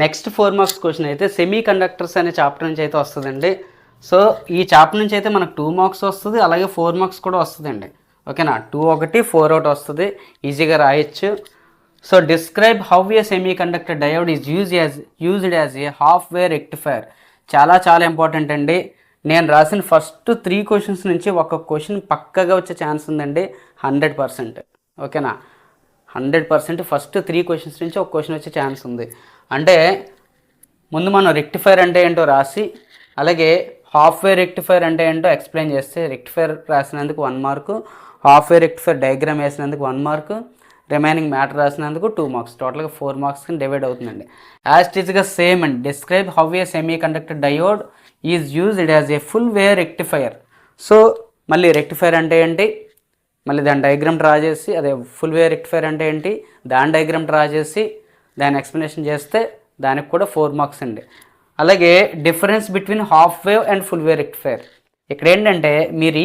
నెక్స్ట్ 4 మార్క్స్ క్వశ్చన్ అయితే సెమీ కండక్టర్స్ అనే చాప్టర్ నుంచి అయితే వస్తుందండి. సో ఈ చాప్టర్ నుంచి అయితే మనకు 2 మార్క్స్ వస్తుంది, అలాగే 4 మార్క్స్ కూడా వస్తుందండి. ఓకేనా? 2 ఒకటి 4 ఒకటి వస్తుంది. ఈజీగా రాయొచ్చు. So describe how a semi conductor diode is used as A half way rectifier. చాలా ఇంపార్టెంట్ అండి. నేను రాసిన ఫస్ట్ 3 క్వశ్చన్స్ నుంచి ఒక క్వశ్చన్ పక్కగా వచ్చే ఛాన్స్ ఉందండి 100%. ఓకేనా, 100% ఫస్ట్ 3 క్వశ్చన్స్ నుంచి ఒక క్వశ్చన్ వచ్చే ఛాన్స్ ఉంది. అంటే ముందు మనం రెక్టిఫైర్ అంటే ఏంటో రాసి, అలాగే హాఫ్ వే రెక్టిఫైర్ అంటే ఏంటో ఎక్స్ప్లెయిన్ చేస్తే, రెక్టిఫైర్ రాసినందుకు 1 mark, half way rectifier diagram వేసినందుకు 1 మార్కు, రిమైనింగ్ మ్యాటర్ రాసినందుకు 2 మార్క్స్, టోటల్గా 4 మార్క్స్కి డివైడ్ అవుతుందండి. యాజ్ ఇట్ ఈస్గా సేమ్ అండి. Describe how a semi conductor diode is used as a full wave rectifier. So మళ్ళీ రెక్టిఫైర్ అంటే ఏంటి, మళ్ళీ దాని డయాగ్రామ్ డ్రా చేసి, అదే ఫుల్ వే రెక్టిఫైర్ అంటే ఏంటి, దాని డయాగ్రామ్ డ్రా చేసి దాని ఎక్స్ప్లెనేషన్ చేస్తే దానికి కూడా 4 మార్క్స్ అండి. అలాగే difference between half wave and full wave rectifier. ఇక్కడ ఏంటంటే మీరు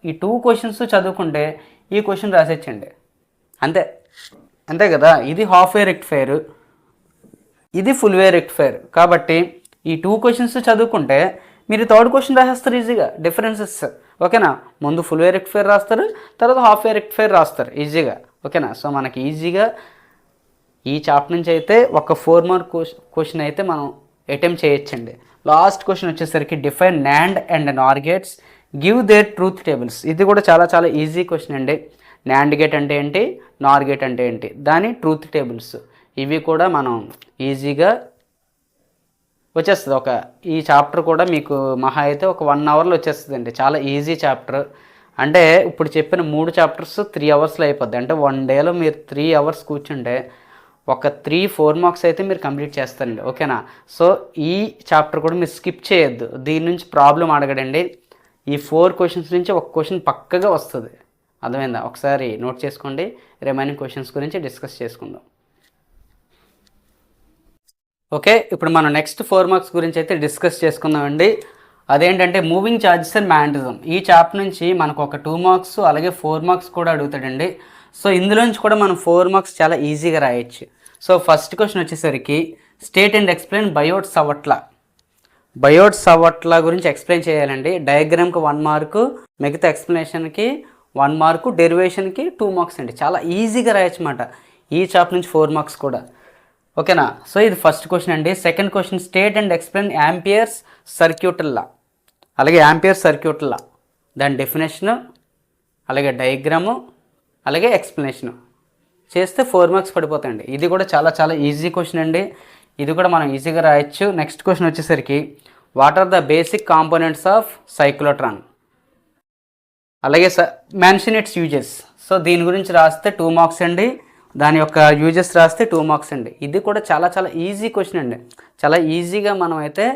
ఈ టూ క్వశ్చన్స్ చదువుకుంటే ఈ క్వశ్చన్ రాసేచ్చండి, అంతే కదా. ఇది హాఫ్ వే రెక్టిఫైర్, ఇది ఫుల్ వే రెక్టిఫైర్. కాబట్టి ఈ 2 క్వశ్చన్స్ చదువుకుంటే మీరు 3rd క్వశ్చన్ రాసేస్తారు ఈజీగా, డిఫరెన్సెస్. ఓకేనా, ముందు ఫుల్ వే రెక్టిఫైర్ రాస్తారు, తర్వాత హాఫ్ వే రెక్టిఫైర్ రాస్తారు ఈజీగా. ఓకేనా, సో మనకి ఈజీగా ఈ చాప్టర్ నుంచి అయితే ఒక 4 మార్క్ క్వశ్చన్ అయితే మనం అటెంప్ట్ చేయొచ్చండి. లాస్ట్ క్వశ్చన్ వచ్చేసరికి define NAND and NOR gates, give there truth tables. ఇది కూడా చాలా ఈజీ క్వశ్చన్ అండి. NAND గేట్ అంటే ఏంటి, NOR గేట్ అంటే ఏంటి, దాని ట్రూత్ టేబుల్స్. ఇవి కూడా మనం ఈజీగా వచ్చేస్తుంది. ఈ చాప్టర్ కూడా మీకు మహా అయితే ఒక 1 అవర్లో వచ్చేస్తుంది అండి. చాలా ఈజీ చాప్టర్. అంటే ఇప్పుడు చెప్పిన 3 చాప్టర్స్ 3 అవర్స్లో అయిపోద్ది. అంటే 1 డేలో మీరు 3 అవర్స్ కూర్చుంటే ఒక 3-4 మార్క్స్ అయితే మీరు కంప్లీట్ చేస్తారండి. ఓకేనా, సో ఈ చాప్టర్ కూడా మీరు స్కిప్ చేయొద్దు. దీని నుంచి ప్రాబ్లం అడగడండి. ఈ 4 క్వశ్చన్స్ నుంచి ఒక క్వశ్చన్ పక్కగా వస్తుంది. అర్థమైందా? ఒకసారి నోట్ చేసుకోండి. రిమైనింగ్ క్వశ్చన్స్ గురించి డిస్కస్ చేసుకుందాం. ఓకే, ఇప్పుడు మనం నెక్స్ట్ 4 మార్క్స్ గురించి అయితే డిస్కస్ చేసుకుందామండి. అదేంటంటే మూవింగ్ ఛార్జెస్ అండ్ మ్యాగ్నెటిజం. ఈ చాప్టర్ నుంచి మనకు ఒక 2 మార్క్స్ అలాగే 4 మార్క్స్ కూడా అడుగుతాడండి. సో ఇందులోంచి కూడా మనం 4 మార్క్స్ చాలా ఈజీగా రాయొచ్చు. సో ఫస్ట్ క్వశ్చన్ వచ్చేసరికి state and explain Biot Savart law. Biot Savart law గురించి ఎక్స్ప్లెయిన్ చేయాలండి. డయాగ్రామ్కి 1 మార్కు, మిగతా ఎక్స్ప్లెనేషన్కి 1 మార్కు, డెరివేషన్కి 2 మార్క్స్ అండి. చాలా ఈజీగా రాయొచ్చు అన్నమాట ఈ చాప్టర్ నుంచి 4 మార్క్స్ కూడా. ఓకేనా, సో ఇది ఫస్ట్ క్వశ్చన్ అండి. Second question state and explain Ampere's circuit law. అలాగే యాంపియర్స్ సర్క్యూట్ లా, దాని డెఫినేషను, అలాగే డయాగ్రాము, అలాగే ఎక్స్ప్లెనేషను చేస్తే 4 మార్క్స్ పడిపోతాయండి. ఇది కూడా చాలా ఈజీ క్వశ్చన్ అండి. ఇది కూడా మనం ఈజీగా రాయొచ్చు. నెక్స్ట్ క్వశ్చన్ వచ్చేసరికి what are the basic components of cyclotron, అలాగే మెన్షన్ ఇట్స్ యూజెస్. సో దీని గురించి రాస్తే 2 మార్క్స్ అండి. దాని యొక్క యూజెస్ రాస్తే 2 మార్క్స్ అండి. ఇది కూడా చాలా ఈజీ క్వశ్చన్ అండి. చాలా ఈజీగా మనం అయితే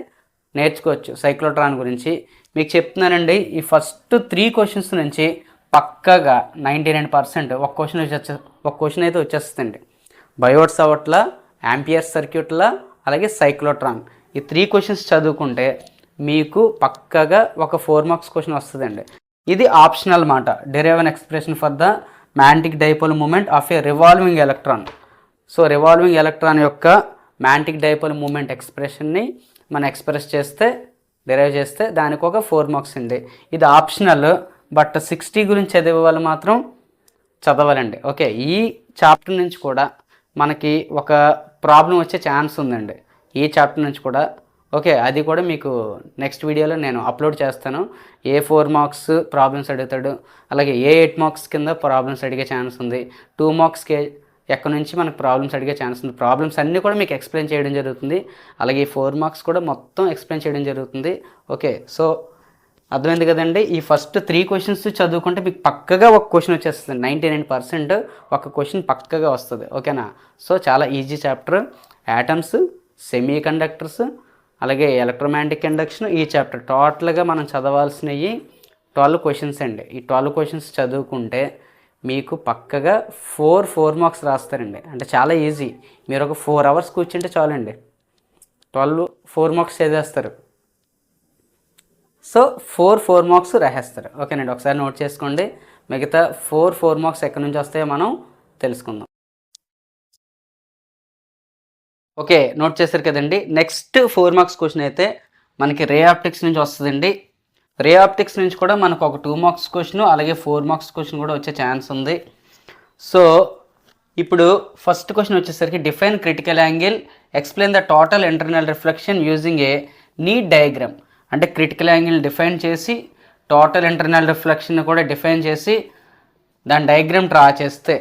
నేర్చుకోవచ్చు సైక్లోట్రాన్ గురించి. మీకు చెప్తున్నానండి, ఈ ఫస్ట్ 3 క్వశ్చన్స్ నుంచి పక్కగా 99% ఒక క్వశ్చన్ అయితే వచ్చేస్తుందండి. బయోట్ సవట్లా, యాంపియర్ సర్క్యూట్లా, అలాగే సైక్లోట్రాన్. ఈ 3 క్వశ్చన్స్ చదువుకుంటే మీకు పక్కగా ఒక 4 మార్క్స్ క్వశ్చన్ వస్తుందండి. ఇది ఆప్షనల్ మాట. Derive an expression for the magnetic dipole moment of a revolving electron. So revolving electron యొక్క మ్యాగ్నెటిక్ డైపోల్ మూమెంట్ ఎక్స్ప్రెషన్ని మనం ఎక్స్ప్రెస్ చేస్తే, డెరైవ్ చేస్తే దానికి ఒక 4 మార్క్స్ అండి. ఇది ఆప్షనల్, బట్ 60 గురించి చదివే వాళ్ళు మాత్రం చదవాలండి. ఓకే, ఈ చాప్టర్ నుంచి కూడా మనకి ఒక ప్రాబ్లం వచ్చే ఛాన్స్ ఉందండి ఈ చాప్టర్ నుంచి కూడా. ఓకే, అది కూడా మీకు నెక్స్ట్ వీడియోలో నేను అప్లోడ్ చేస్తాను. ఏ 4 మార్క్స్ ప్రాబ్లమ్స్ అడుగుతాడు, అలాగే ఏ 8 మార్క్స్ కింద ప్రాబ్లమ్స్ అడిగే ఛాన్స్ ఉంది, 2 మార్క్స్కి ఎక్కడి నుంచి మనకు ప్రాబ్లమ్స్ అడిగే ఛాన్స్ ఉంది. ప్రాబ్లమ్స్ అన్నీ కూడా మీకు ఎక్స్ప్లెయిన్ చేయడం జరుగుతుంది. అలాగే ఈ 4 మార్క్స్ కూడా మొత్తం ఎక్స్ప్లెయిన్ చేయడం జరుగుతుంది. ఓకే, సో అర్థమైంది కదండి. ఈ ఫస్ట్ 3 క్వశ్చన్స్ చదువుకుంటే మీకు పక్కగా ఒక క్వశ్చన్ వచ్చేస్తుంది. 99% ఒక క్వశ్చన్ పక్కగా వస్తుంది. ఓకేనా, సో చాలా easy chapter. Atoms, semi conductors, అలాగే ఎలక్ట్రోమాగ్నెటిక్ ఇండక్షన్, ఈ చాప్టర్ టోటల్గా మనం చదవాల్సినవి 12 క్వశ్చన్స్ అండి. ఈ 12 క్వశ్చన్స్ చదువుకుంటే మీకు పక్కగా 4 మార్క్స్ రాస్తారండి. అంటే చాలా ఈజీ. మీరు ఒక 4 అవర్స్ కూర్చుంటే చాలండి, 4 మార్క్స్ చదివేస్తారు. సో 4 మార్క్స్ రాసేస్తారు. ఓకేనండి, ఒకసారి నోట్ చేసుకోండి. మిగతా 4 మార్క్స్ ఎక్కడి నుంచి వస్తాయో మనం తెలుసుకుందాం. ఓకే, నోట్ చేశారు కదండి. నెక్స్ట్ 4 మార్క్స్ క్వశ్చన్ అయితే మనకి రే ఆప్టిక్స్ నుంచి వస్తుందండి. రే ఆప్టిక్స్ నుంచి కూడా మనకు ఒక 2 మార్క్స్ క్వశ్చన్, అలాగే 4 మార్క్స్ క్వశ్చన్ కూడా వచ్చే ఛాన్స్ ఉంది. సో ఇప్పుడు ఫస్ట్ క్వశ్చన్ వచ్చేసరికి define critical angle, explain the total internal reflection using a neat diagram. అంటే క్రిటికల్ యాంగిల్ డిఫైన్ చేసి టోటల్ ఇంటర్నల్ రిఫ్లెక్షన్ కూడా డిఫైన్ చేసి దాని డయాగ్రామ్ డ్రా చేస్తే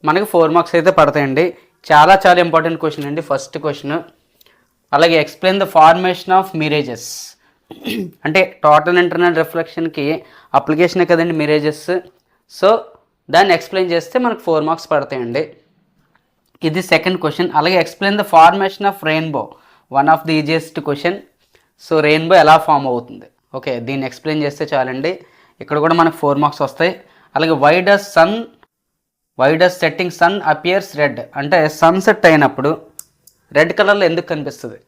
మనకి 4 మార్క్స్ అయితే పడతాయండి. చాలా చాలా ఇంపార్టెంట్ క్వశ్చన్ అండి ఫస్ట్ క్వశ్చన్. అలాగే explain the formation of mirages. అంటే టోటల్ ఇంటర్నల్ రిఫ్లెక్షన్కి అప్లికేషనే కదండి మిరేజెస్. సో దాన్ని ఎక్స్ప్లెయిన్ చేస్తే మనకు 4 మార్క్స్ పడతాయండి. ఇది సెకండ్ క్వశ్చన్. అలాగే explain the formation of rainbow, one of the easiest question. So rainbow ఎలా ఫామ్ అవుతుంది, ఓకే, దీన్ని ఎక్స్ప్లెయిన్ చేస్తే చాలండి. ఇక్కడ కూడా మనకు 4 మార్క్స్ వస్తాయి. అలాగే why does setting sun appears red. అంటే సన్సెట్ అయినప్పుడు రెడ్ కలర్లో ఎందుకు కనిపిస్తుంది,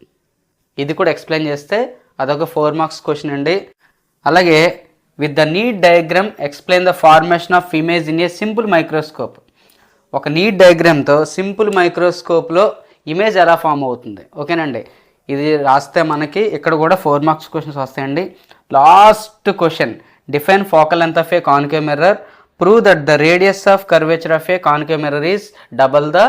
ఇది కూడా ఎక్స్ప్లెయిన్ చేస్తే అదొక 4 మార్క్స్ క్వశ్చన్ అండి. అలాగే with the neat diagram explain the formation of image in a simple microscope. ఒక నీట్ డయాగ్రామ్తో సింపుల్ మైక్రోస్కోప్లో ఇమేజ్ ఎలా ఫామ్ అవుతుంది, ఓకేనండి. ఇది రాస్తే మనకి ఇక్కడ కూడా 4 మార్క్స్ క్వశ్చన్స్ వస్తాయండి. Last question, define focal length of a concave mirror, prove that the radius of curvature of a concave mirror is double the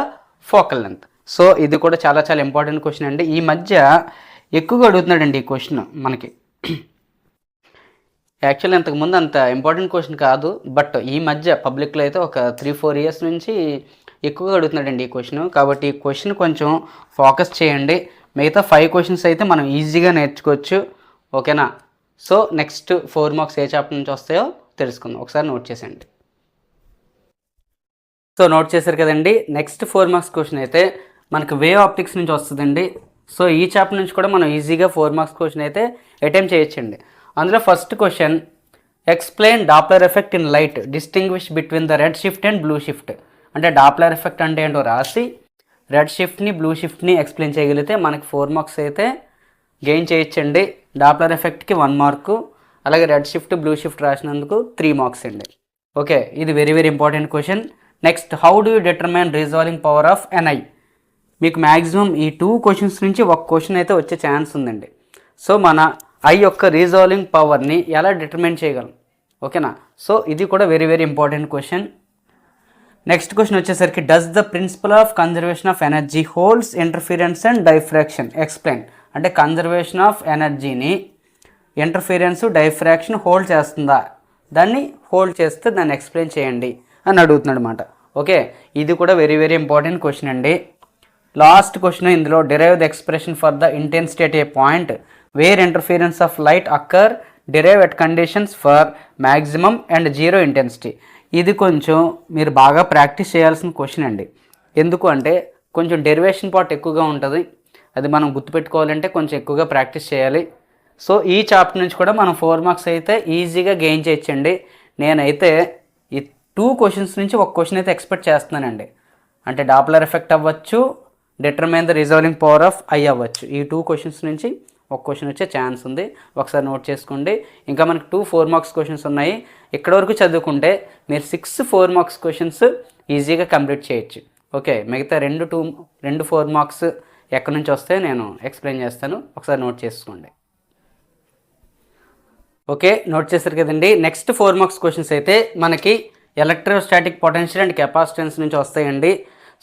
focal length. So ఇది కూడా చాలా చాలా ఇంపార్టెంట్ క్వశ్చన్ అండి. ఈ మధ్య ఎక్కువగా అడుగుతున్నాడండి ఈ క్వశ్చన్ మనకి. యాక్చువల్లీ ఇంతకుముందు అంత ఇంపార్టెంట్ క్వశ్చన్ కాదు, బట్ ఈ మధ్య పబ్లిక్లో అయితే ఒక 3-4 ఇయర్స్ నుంచి ఎక్కువగా అడుగుతున్నాడండి ఈ క్వశ్చన్. కాబట్టి ఈ క్వశ్చన్ కొంచెం ఫోకస్ చేయండి. మిగతా 5 క్వశ్చన్స్ అయితే మనం ఈజీగా నేర్చుకోవచ్చు, ఓకేనా. సో నెక్స్ట్ 4 మార్క్స్ ఏ చాప్టర్ నుంచి వస్తాయో తెలుసుకుందాం. ఒకసారి నోట్ చేసేయండి. సో నోట్ చేశారు కదండి. నెక్స్ట్ 4 మార్క్స్ క్వశ్చన్ అయితే మనకు వేవ్ ఆప్టిక్స్ నుంచి వస్తుందండి. సో ఈ చాప్టర్ నుంచి కూడా మనం ఈజీగా 4 మార్క్స్ క్వశ్చన్ అయితే అటెంప్ట్ చేయొచ్చండి. అందులో first question, explain Doppler effect in light, distinguish between the red shift and blue shift. అంటే డాప్లర్ ఎఫెక్ట్ అంటే ఏంటో రాసి రెడ్ షిఫ్ట్ని బ్లూ షిఫ్ట్ని ఎక్స్ప్లెయిన్ చేయగలిగితే మనకి 4 మార్క్స్ అయితే గెయిన్ చేయొచ్చండి. డాప్లర్ ఎఫెక్ట్కి 1 మార్కు, అలాగే రెడ్ షిఫ్ట్ బ్లూ షిఫ్ట్ రాసినందుకు 3 మార్క్స్ అండి. ఓకే, ఇది very very important question. Next, how do you determine resolving power of an eye. మీకు మ్యాక్సిమం ఈ 2 క్వశ్చన్స్ నుంచి ఒక క్వశ్చన్ అయితే వచ్చే ఛాన్స్ ఉందండి. సో మన ఐ యొక్క రిజాల్వింగ్ పవర్ని ఎలా డిటర్మైన్ చేయగలం, ఓకేనా. సో ఇది కూడా very very important question. Next question వచ్చేసరికి, does the principle of conservation of energy holds interference and diffraction, explain. అంటే కన్జర్వేషన్ ఆఫ్ ఎనర్జీని ఇంటర్ఫిరెన్స్ డైఫ్రాక్షన్ హోల్డ్ చేస్తుందా, దాన్ని హోల్డ్ చేస్తే దాన్ని ఎక్స్ప్లెయిన్ చేయండి అని అడుగుతున్నాడు అనమాట. ఓకే, ఇది కూడా వెరీ వెరీ ఇంపార్టెంట్ క్వశ్చన్ అండి. లాస్ట్ క్వశ్చన్ ఇందులో, derive the expression for the intensity at a point where interference of light occur, derive at conditions for maximum and zero intensity. ఇది కొంచెం మీరు బాగా ప్రాక్టీస్ చేయాల్సిన క్వశ్చన్ అండి. ఎందుకు అంటే కొంచెం డెరివేషన్ పార్ట్ ఎక్కువగా ఉంటుంది, అది మనం గుర్తుపెట్టుకోవాలంటే కొంచెం ఎక్కువగా ప్రాక్టీస్ చేయాలి. సో ఈ చాప్టర్ నుంచి కూడా మనం 4 మార్క్స్ అయితే ఈజీగా గెయిన్ చేయొచ్చండి. నేనైతే ఈ 2 క్వశ్చన్స్ నుంచి ఒక క్వశ్చన్ అయితే ఎక్స్పెక్ట్ చేస్తున్నానండి. అంటే డాప్లర్ ఎఫెక్ట్ అవ్వచ్చు, determine the resolving power of I అవ్వచ్చు. ఈ 2 క్వశ్చన్స్ నుంచి ఒక క్వశ్చన్ వచ్చే ఛాన్స్ ఉంది, ఒకసారి నోట్ చేసుకోండి. ఇంకా మనకి 2 4 మార్క్స్ క్వశ్చన్స్ ఉన్నాయి. ఇక్కడ వరకు చదువుకుంటే మీరు 6 4 మార్క్స్ క్వశ్చన్స్ ఈజీగా కంప్లీట్ చేయొచ్చు. ఓకే, మిగతా 2 4 మార్క్స్ ఎక్కడి నుంచి వస్తే నేను ఎక్స్ప్లెయిన్ చేస్తాను, ఒకసారి నోట్ చేసుకోండి. ఓకే, నోట్ చేశారు కదండి. నెక్స్ట్ 4 మార్క్స్ క్వశ్చన్స్ అయితే మనకి ఎలక్ట్రోస్టాటిక్ పొటెన్షియల్ అండ్ కెపాసిటెన్స్ నుంచి వస్తాయండి.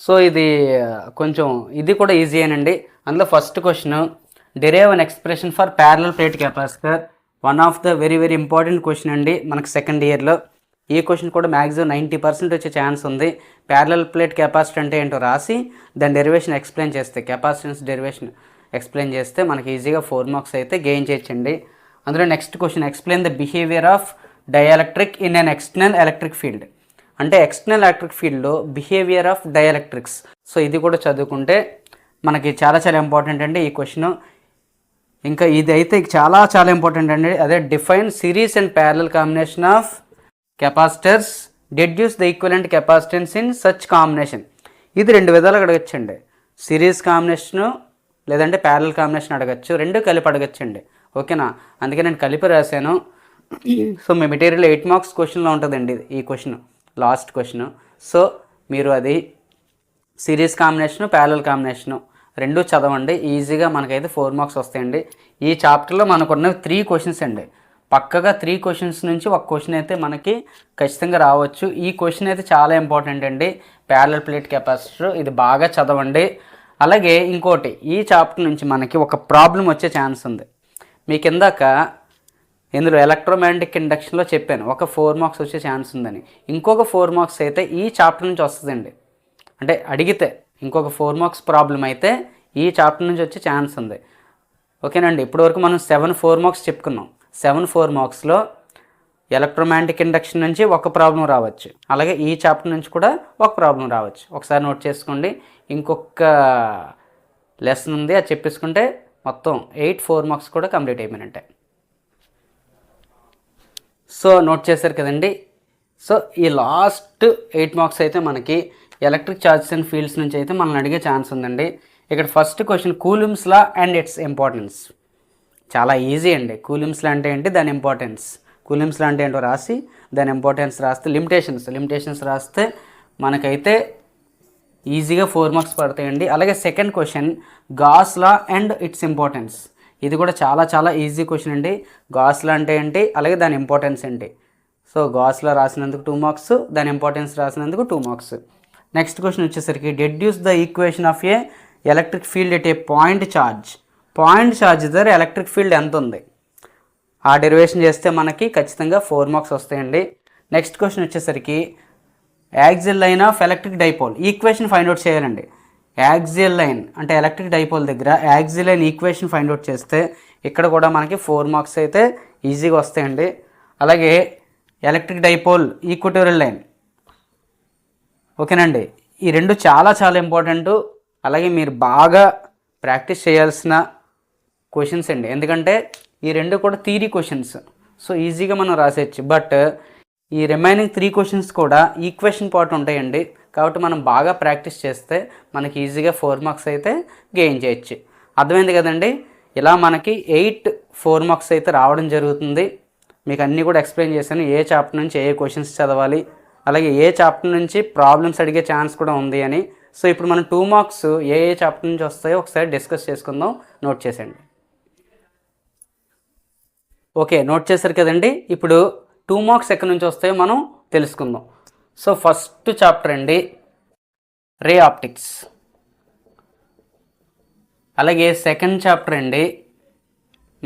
సో ఇది కూడా ఈజీయేనండి. అందులో first question, derive an expression for parallel plate capacitor, one of the very very important question అండి మనకి సెకండ్ ఇయర్లో. ఈ క్వశ్చన్ కూడా మ్యాక్సిమం 90% వచ్చే ఛాన్స్ ఉంది. ప్యారలల్ ప్లేట్ కెపాసిటర్ అంటే ఏంటో రాసి దాని డెరివేషన్ ఎక్స్ప్లెయిన్ చేస్తే, కెపాసిటెన్స్ డెరివేషన్ ఎక్స్ప్లెయిన్ చేస్తే మనకి ఈజీగా 4 మార్క్స్ అయితే గెయిన్ చేయొచ్చండి. అందులో next question, explain the behaviour of dielectric in an external electric field. అంటే ఎక్స్టర్నల్ ఎలక్ట్రిక్ ఫీల్డ్లో బిహేవియర్ ఆఫ్ డైఎలక్ట్రిక్స్. సో ఇది కూడా చదువుకుంటే మనకి చాలా చాలా ఇంపార్టెంట్ అండి ఈ క్వశ్చన్. ఇంకా ఇది అయితే చాలా చాలా ఇంపార్టెంట్ అండి. అదే, define series and parallel combination of capacitors, deduce the equivalent capacitance in such combination. ఇది 2 విధాలుగా అడగచ్చండి. సిరీస్ కాంబినేషను లేదంటే ప్యారలల్ కాంబినేషన్ అడగచ్చు, 2 కలిపి అడగచ్చండి. ఓకేనా, అందుకే నేను కలిపి రాశాను. సో మీ మెటీరియల్ 8 మార్క్స్ క్వశ్చన్లో ఉంటుందండి ఈ క్వశ్చన్, లాస్ట్ క్వశ్చన్. సో మీరు అది సిరీస్ కాంబినేషను ప్యారలల్ కాంబినేషను 2 చదవండి, ఈజీగా మనకైతే 4 మార్క్స్ వస్తాయండి. ఈ చాప్టర్లో మనకున్న 3 క్వశ్చన్స్ అండి. పక్కగా 3 క్వశ్చన్స్ నుంచి ఒక క్వశ్చన్ అయితే మనకి ఖచ్చితంగా రావచ్చు. ఈ క్వశ్చన్ అయితే చాలా ఇంపార్టెంట్ అండి, ప్యారలల్ ప్లేట్ కెపాసిటర్. ఇది బాగా చదవండి. అలాగే ఇంకోటి, ఈ చాప్టర్ నుంచి మనకి ఒక ప్రాబ్లం వచ్చే ఛాన్స్ ఉంది. మీకు ఇందాక ఇందులో ఎలక్ట్రోమాగ్నెటిక్ ఇండక్షన్లో చెప్పాను ఒక 4 మార్క్స్ వచ్చే ఛాన్స్ ఉందని. ఇంకొక 4 మార్క్స్ అయితే ఈ చాప్టర్ నుంచి వస్తుందండి. అంటే అడిగితే ఇంకొక 4 మార్క్స్ ప్రాబ్లం అయితే ఈ చాప్టర్ నుంచి వచ్చే ఛాన్స్ ఉంది. ఓకేనండి. ఇప్పటివరకు మనం 7 4 మార్క్స్ చెప్పుకున్నాం. 7 4 మార్క్స్లో ఎలక్ట్రోమాగ్నెటిక్ ఇండక్షన్ నుంచి ఒక ప్రాబ్లం రావచ్చు, అలాగే ఈ చాప్టర్ నుంచి కూడా ఒక ప్రాబ్లం రావచ్చు. ఒకసారి నోట్ చేసుకోండి. ఇంకొక లెసన్ ఉంది, అది చెప్పేసుకుంటే మొత్తం 8 4 మార్క్స్ కూడా కంప్లీట్ అయిపోయినట్టే. సో నోట్ చేశారు కదండి. సో ఈ లాస్ట్ 8 మార్క్స్ అయితే మనకి ఎలక్ట్రిక్ చార్జెస్ అండ్ ఫీల్డ్స్ నుంచి అయితే మనల్ని అడిగే ఛాన్స్ ఉందండి. ఇక్కడ first question, coulombs law and its importance. చాలా ఈజీ అండి. కూలుమ్స్ లా అంటే ఏంటి, దాని ఇంపార్టెన్స్. కూలుమ్స్ లా అంటే ఏంటో రాసి దాని ఇంపార్టెన్స్ రాస్తే, లిమిటేషన్స్ రాస్తే మనకైతే ఈజీగా 4 మార్క్స్ పడతాయండి. అలాగే second question, gas law and its importance. ఇది కూడా చాలా చాలా ఈజీ క్వశ్చన్ అండి. గాస్ లా అంటే ఏంటి, అలాగే దాని ఇంపార్టెన్స్ ఏంటి. సో గాస్ లా రాసినందుకు 2 మార్క్స్, దాని ఇంపార్టెన్స్ రాసినందుకు 2 మార్క్స్. నెక్స్ట్ క్వశ్చన్ వచ్చేసరికి, deduce the equation of A electric field at a point charge. Point charge దగ్గర ఎలక్ట్రిక్ ఫీల్డ్ ఎంత ఉంది, ఆ డెరివేషన్ చేస్తే మనకి ఖచ్చితంగా 4 మార్క్స్ వస్తాయండి. నెక్స్ట్ క్వశ్చన్ వచ్చేసరికి, axial line of electric dipole equation find out చేయాలండి. యాక్సియల్ లైన్ అంటే ఎలక్ట్రిక్ డైపోల్ దగ్గర axial line equation find out చేస్తే ఇక్కడ కూడా మనకి 4 మార్క్స్ అయితే ఈజీగా వస్తాయండి. అలాగే ఎలక్ట్రిక్ డైపోల్ ఈక్వటోరియల్ లైన్, ఓకేనండి. ఈ రెండు చాలా చాలా ఇంపార్టెంట్. అలాగే మీరు బాగా ప్రాక్టీస్ చేయాల్సిన క్వశ్చన్స్ అండి, ఎందుకంటే ఈ రెండు కూడా థియరీ క్వశ్చన్స్. సో ఈజీగా మనం రాసేయచ్చు. బట్ ఈ రిమైనింగ్ 3 క్వశ్చన్స్ కూడా ఈక్వేషన్ పార్ట్ ఉంటాయండి. కాబట్టి మనం బాగా ప్రాక్టీస్ చేస్తే మనకి ఈజీగా 4 మార్క్స్ అయితే గెయిన్ చేయొచ్చు. అర్థమైంది కదండి. ఇలా మనకి 8 4 మార్క్స్ అయితే రావడం జరుగుతుంది. మీకు అన్నీ కూడా ఎక్స్ప్లెయిన్ చేశాను, ఏ చాప్టర్ నుంచి ఏ క్వశ్చన్స్ చదవాలి, అలాగే ఏ చాప్టర్ నుంచి ప్రాబ్లమ్స్ అడిగే ఛాన్స్ కూడా ఉంది అని. సో ఇప్పుడు మనం 2 మార్క్స్ ఏ చాప్టర్ నుంచి వస్తాయో ఒకసారి డిస్కస్ చేసుకుందాం. నోట్ చేసేయండి. ఓకే, నోట్ చేశారు కదండి. ఇప్పుడు 2 మార్క్స్ ఎక్కడి నుంచి వస్తాయో మనం తెలుసుకుందాం. సో ఫస్ట్ చాప్టర్ అండి, రే ఆప్టిక్స్. అలాగే సెకండ్ చాప్టర్ అండి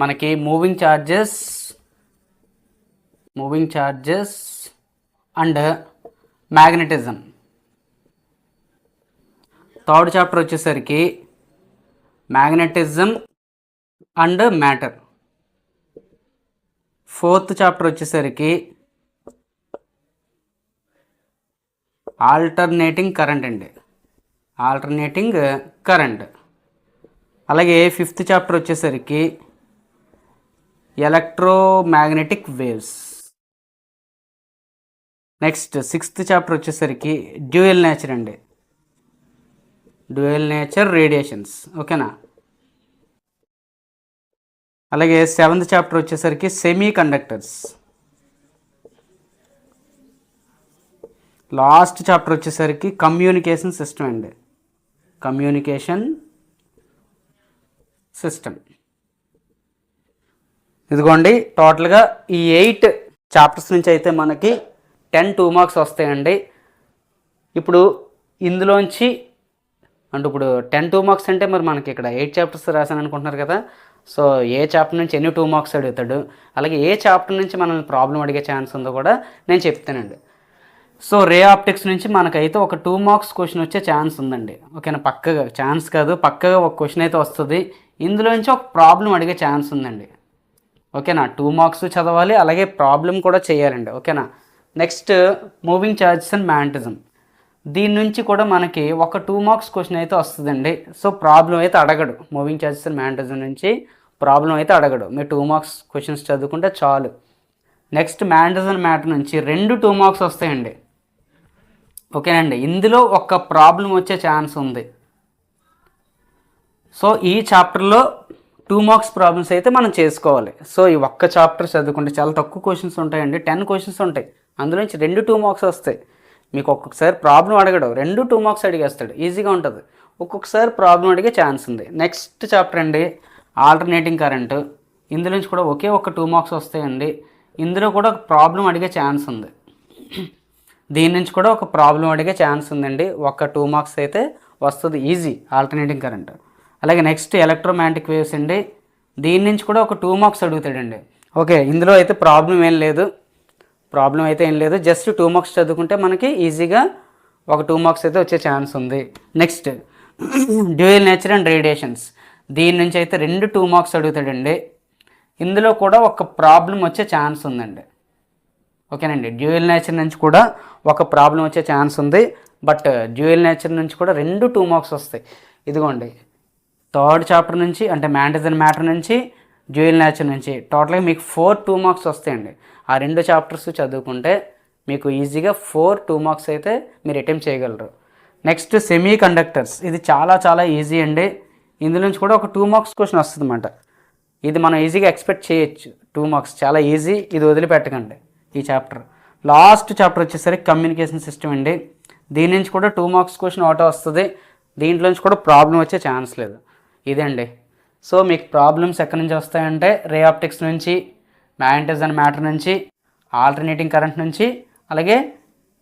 మనకి moving charges and magnetism. Third chapter వచ్చేసరికి magnetism and matter. Fourth chapter వచ్చేసరికి ఆల్టర్నేటింగ్ కరెంట్. అలాగే ఫిఫ్త్ చాప్టర్ వచ్చేసరికి electromagnetic waves. Next sixth chapter వచ్చేసరికి డ్యూయల్ నేచర్ రేడియేషన్స్. ఓకేనా. అలాగే సెవెంత్ చాప్టర్ వచ్చేసరికి సెమీ కండక్టర్స్. లాస్ట్ చాప్టర్ వచ్చేసరికి కమ్యూనికేషన్ సిస్టమ్. ఇదిగోండి, టోటల్గా ఈ 8 చాప్టర్స్ నుంచి అయితే మనకి 10 2 మార్క్స్ వస్తాయండి. ఇప్పుడు ఇందులోంచి అంటే ఇప్పుడు 10 2 మార్క్స్ అంటే మరి మనకి ఇక్కడ 8 చాప్టర్స్ రాశాను అనుకుంటున్నారు కదా. సో ఏ చాప్టర్ నుంచి ఎన్ని 2 మార్క్స్ అడుగుతాడు, అలాగే ఏ చాప్టర్ నుంచి మనల్ని ప్రాబ్లం అడిగే ఛాన్స్ ఉందో కూడా నేను చెప్తానండి. సో రే ఆప్టిక్స్ నుంచి మనకైతే ఒక 2 మార్క్స్ క్వశ్చన్ వచ్చే ఛాన్స్ ఉందండి. ఓకేనా, పక్కగా ఛాన్స్ కాదు, పక్కగా ఒక క్వశ్చన్ అయితే వస్తుంది. ఇందులోంచి ఒక ప్రాబ్లం అడిగే ఛాన్స్ ఉందండి. ఓకేనా, 2 మార్క్స్ చదవాలి, అలాగే ప్రాబ్లం కూడా చేయాలండి. ఓకేనా. Next moving charges and magnetism. దీని నుంచి కూడా మనకి ఒక 2 మార్క్స్ క్వశ్చన్ అయితే వస్తుందండి. సో ప్రాబ్లం అయితే అడగడు, మూవింగ్ ఛార్జెస్ అండ్ మ్యాగ్నెటిజం నుంచి ప్రాబ్లం అయితే అడగడు. మీరు 2 మార్క్స్ క్వశ్చన్స్ చదువుకుంటే చాలు. నెక్స్ట్ మ్యాగ్నెటిజం అండ్ మ్యాటర్ నుంచి 2 మార్క్స్ వస్తాయండి. ఓకేనండి, ఇందులో ఒక ప్రాబ్లం వచ్చే ఛాన్స్ ఉంది. సో ఈ చాప్టర్లో 2 మార్క్స్ ప్రాబ్లమ్స్ అయితే మనం చేసుకోవాలి. సో ఈ ఒక్క చాప్టర్ చదువుకుంటే చాలా తక్కువ క్వశ్చన్స్ ఉంటాయండి, 10 క్వశ్చన్స్ ఉంటాయి. అందులో నుంచి 2 మార్క్స్ వస్తాయి. మీకు ఒక్కొక్కసారి ప్రాబ్లం అడగడు, 2 మార్క్స్ అడిగేస్తాడు, ఈజీగా ఉంటుంది. ఒక్కొక్కసారి ప్రాబ్లం అడిగే ఛాన్స్ ఉంది. నెక్స్ట్ చాప్టర్ అండి ఆల్టర్నేటింగ్ కరెంటు. ఇందులో నుంచి కూడా ఒకే ఒక 2 మార్క్స్ వస్తాయండి. ఇందులో కూడా ఒక ప్రాబ్లం అడిగే ఛాన్స్ ఉంది. దీని నుంచి కూడా ఒక ప్రాబ్లం అడిగే ఛాన్స్ ఉందండి. ఒక 2 మార్క్స్ అయితే వస్తుంది ఈజీ ఆల్టర్నేటింగ్ కరెంట్. అలాగే నెక్స్ట్ ఎలక్ట్రోమాగ్నెటిక్ వేవ్స్ అండి. దీని నుంచి కూడా ఒక 2 మార్క్స్ అడుగుతాడండి. ఓకే, ఇందులో అయితే ప్రాబ్లం ఏం లేదు, జస్ట్ 2 మార్క్స్ చదువుకుంటే మనకి ఈజీగా ఒక 2 మార్క్స్ అయితే వచ్చే ఛాన్స్ ఉంది. Next dual nature and radiations. దీని నుంచి అయితే 2 మార్క్స్ అడుగుతాడండి. ఇందులో కూడా ఒక ప్రాబ్లం వచ్చే ఛాన్స్ ఉందండి. ఓకేనండి, డ్యూయల్ నేచర్ నుంచి కూడా ఒక ప్రాబ్లం వచ్చే ఛాన్స్ ఉంది. బట్ డ్యూయల్ నేచర్ నుంచి కూడా 2 మార్క్స్ వస్తాయి. ఇదిగోండి, థర్డ్ చాప్టర్ నుంచి అంటే మ్యాగ్నెటిజం అండ్ మ్యాటర్ నుంచి, డ్యూయల్ నేచర్ నుంచి టోటల్గా మీకు 2 మార్క్స్ వస్తాయండి. ఆ 2 చాప్టర్స్ చదువుకుంటే మీకు ఈజీగా 2 మార్క్స్ అయితే మీరు అటెంప్ట్ చేయగలరు. Next semi conductors. ఇది చాలా ఈజీ అండి. ఇందులో నుంచి కూడా ఒక 2 మార్క్స్ క్వశ్చన్ వస్తుంది అన్నమాట. ఇది మనం ఈజీగా ఎక్స్పెక్ట్ చేయొచ్చు. 2 మార్క్స్ చాలా ఈజీ, ఇది వదిలిపెట్టకండి. ఈ చాప్టర్ లాస్ట్ చాప్టర్ వచ్చేసరికి కమ్యూనికేషన్ సిస్టమ్ అండి. దీని నుంచి కూడా 2 మార్క్స్ క్వశ్చన్ ఒకటే వస్తుంది. దీంట్లో నుంచి కూడా ప్రాబ్లం వచ్చే ఛాన్స్ లేదు. ఇదండి. సో మీకు ప్రాబ్లమ్స్ ఎక్కడి నుంచి వస్తాయంటే రే ఆప్టిక్స్ నుంచి, మ్యాగ్నెటిజం అండ్ మ్యాటర్ నుంచి, ఆల్టర్నేటింగ్ కరెంట్ నుంచి, అలాగే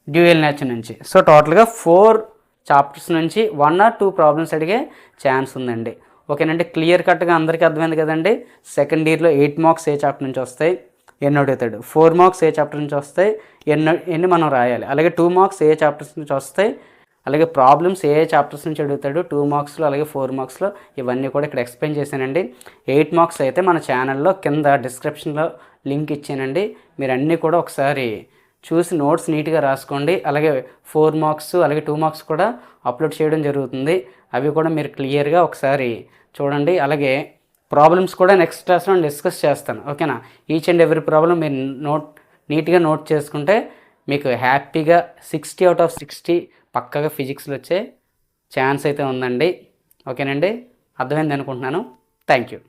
డ్యూయల్ నేచర్ నుంచి. సో టోటల్గా 4 చాప్టర్స్ నుంచి 1 or 2 ప్రాబ్లమ్స్ అడిగే ఛాన్స్ ఉందండి. ఓకేనండి, క్లియర్ కట్గా అందరికీ అర్థమైంది కదండి. సెకండ్ ఇయర్లో 8 మార్క్స్ ఏ చాప్టర్ నుంచి వస్తాయి, ఎన్ని అడుగుతాడు, 4 మార్క్స్ ఏ చాప్టర్ నుంచి వస్తాయి, ఎన్ని మనం రాయాలి, అలాగే 2 మార్క్స్ ఏ చాప్టర్స్ నుంచి వస్తాయి, అలాగే ప్రాబ్లమ్స్ ఏ చాప్టర్స్ నుంచి అడుగుతాడు 2 మార్క్స్లో, అలాగే 4 మార్క్స్లో, ఇవన్నీ కూడా ఇక్కడ ఎక్స్ప్లెయిన్ చేశానండి. 8 మార్క్స్ అయితే మన ఛానల్లో కింద డిస్క్రిప్షన్లో లింక్ ఇచ్చానండి. మీరు అన్నీ కూడా ఒకసారి చూసి నోట్స్ నీట్గా రాసుకోండి. అలాగే 4 మార్క్స్ అలాగే 2 మార్క్స్ కూడా అప్లోడ్ చేయడం జరుగుతుంది. అవి కూడా మీరు క్లియర్గా ఒకసారి చూడండి. అలాగే ప్రాబ్లమ్స్ కూడా నెక్స్ట్ క్లాస్లో డిస్కస్ చేస్తాను. ఓకేనా, ఈచ్ అండ్ ఎవ్రీ ప్రాబ్లం మీరు నీట్గా నోట్ చేసుకుంటే మీకు హ్యాపీగా 60 out of 60 పక్కగా ఫిజిక్స్లో వచ్చే ఛాన్స్ అయితే ఉందండి. ఓకేనండి, అర్థమైంది అనుకుంటున్నాను. Thank you.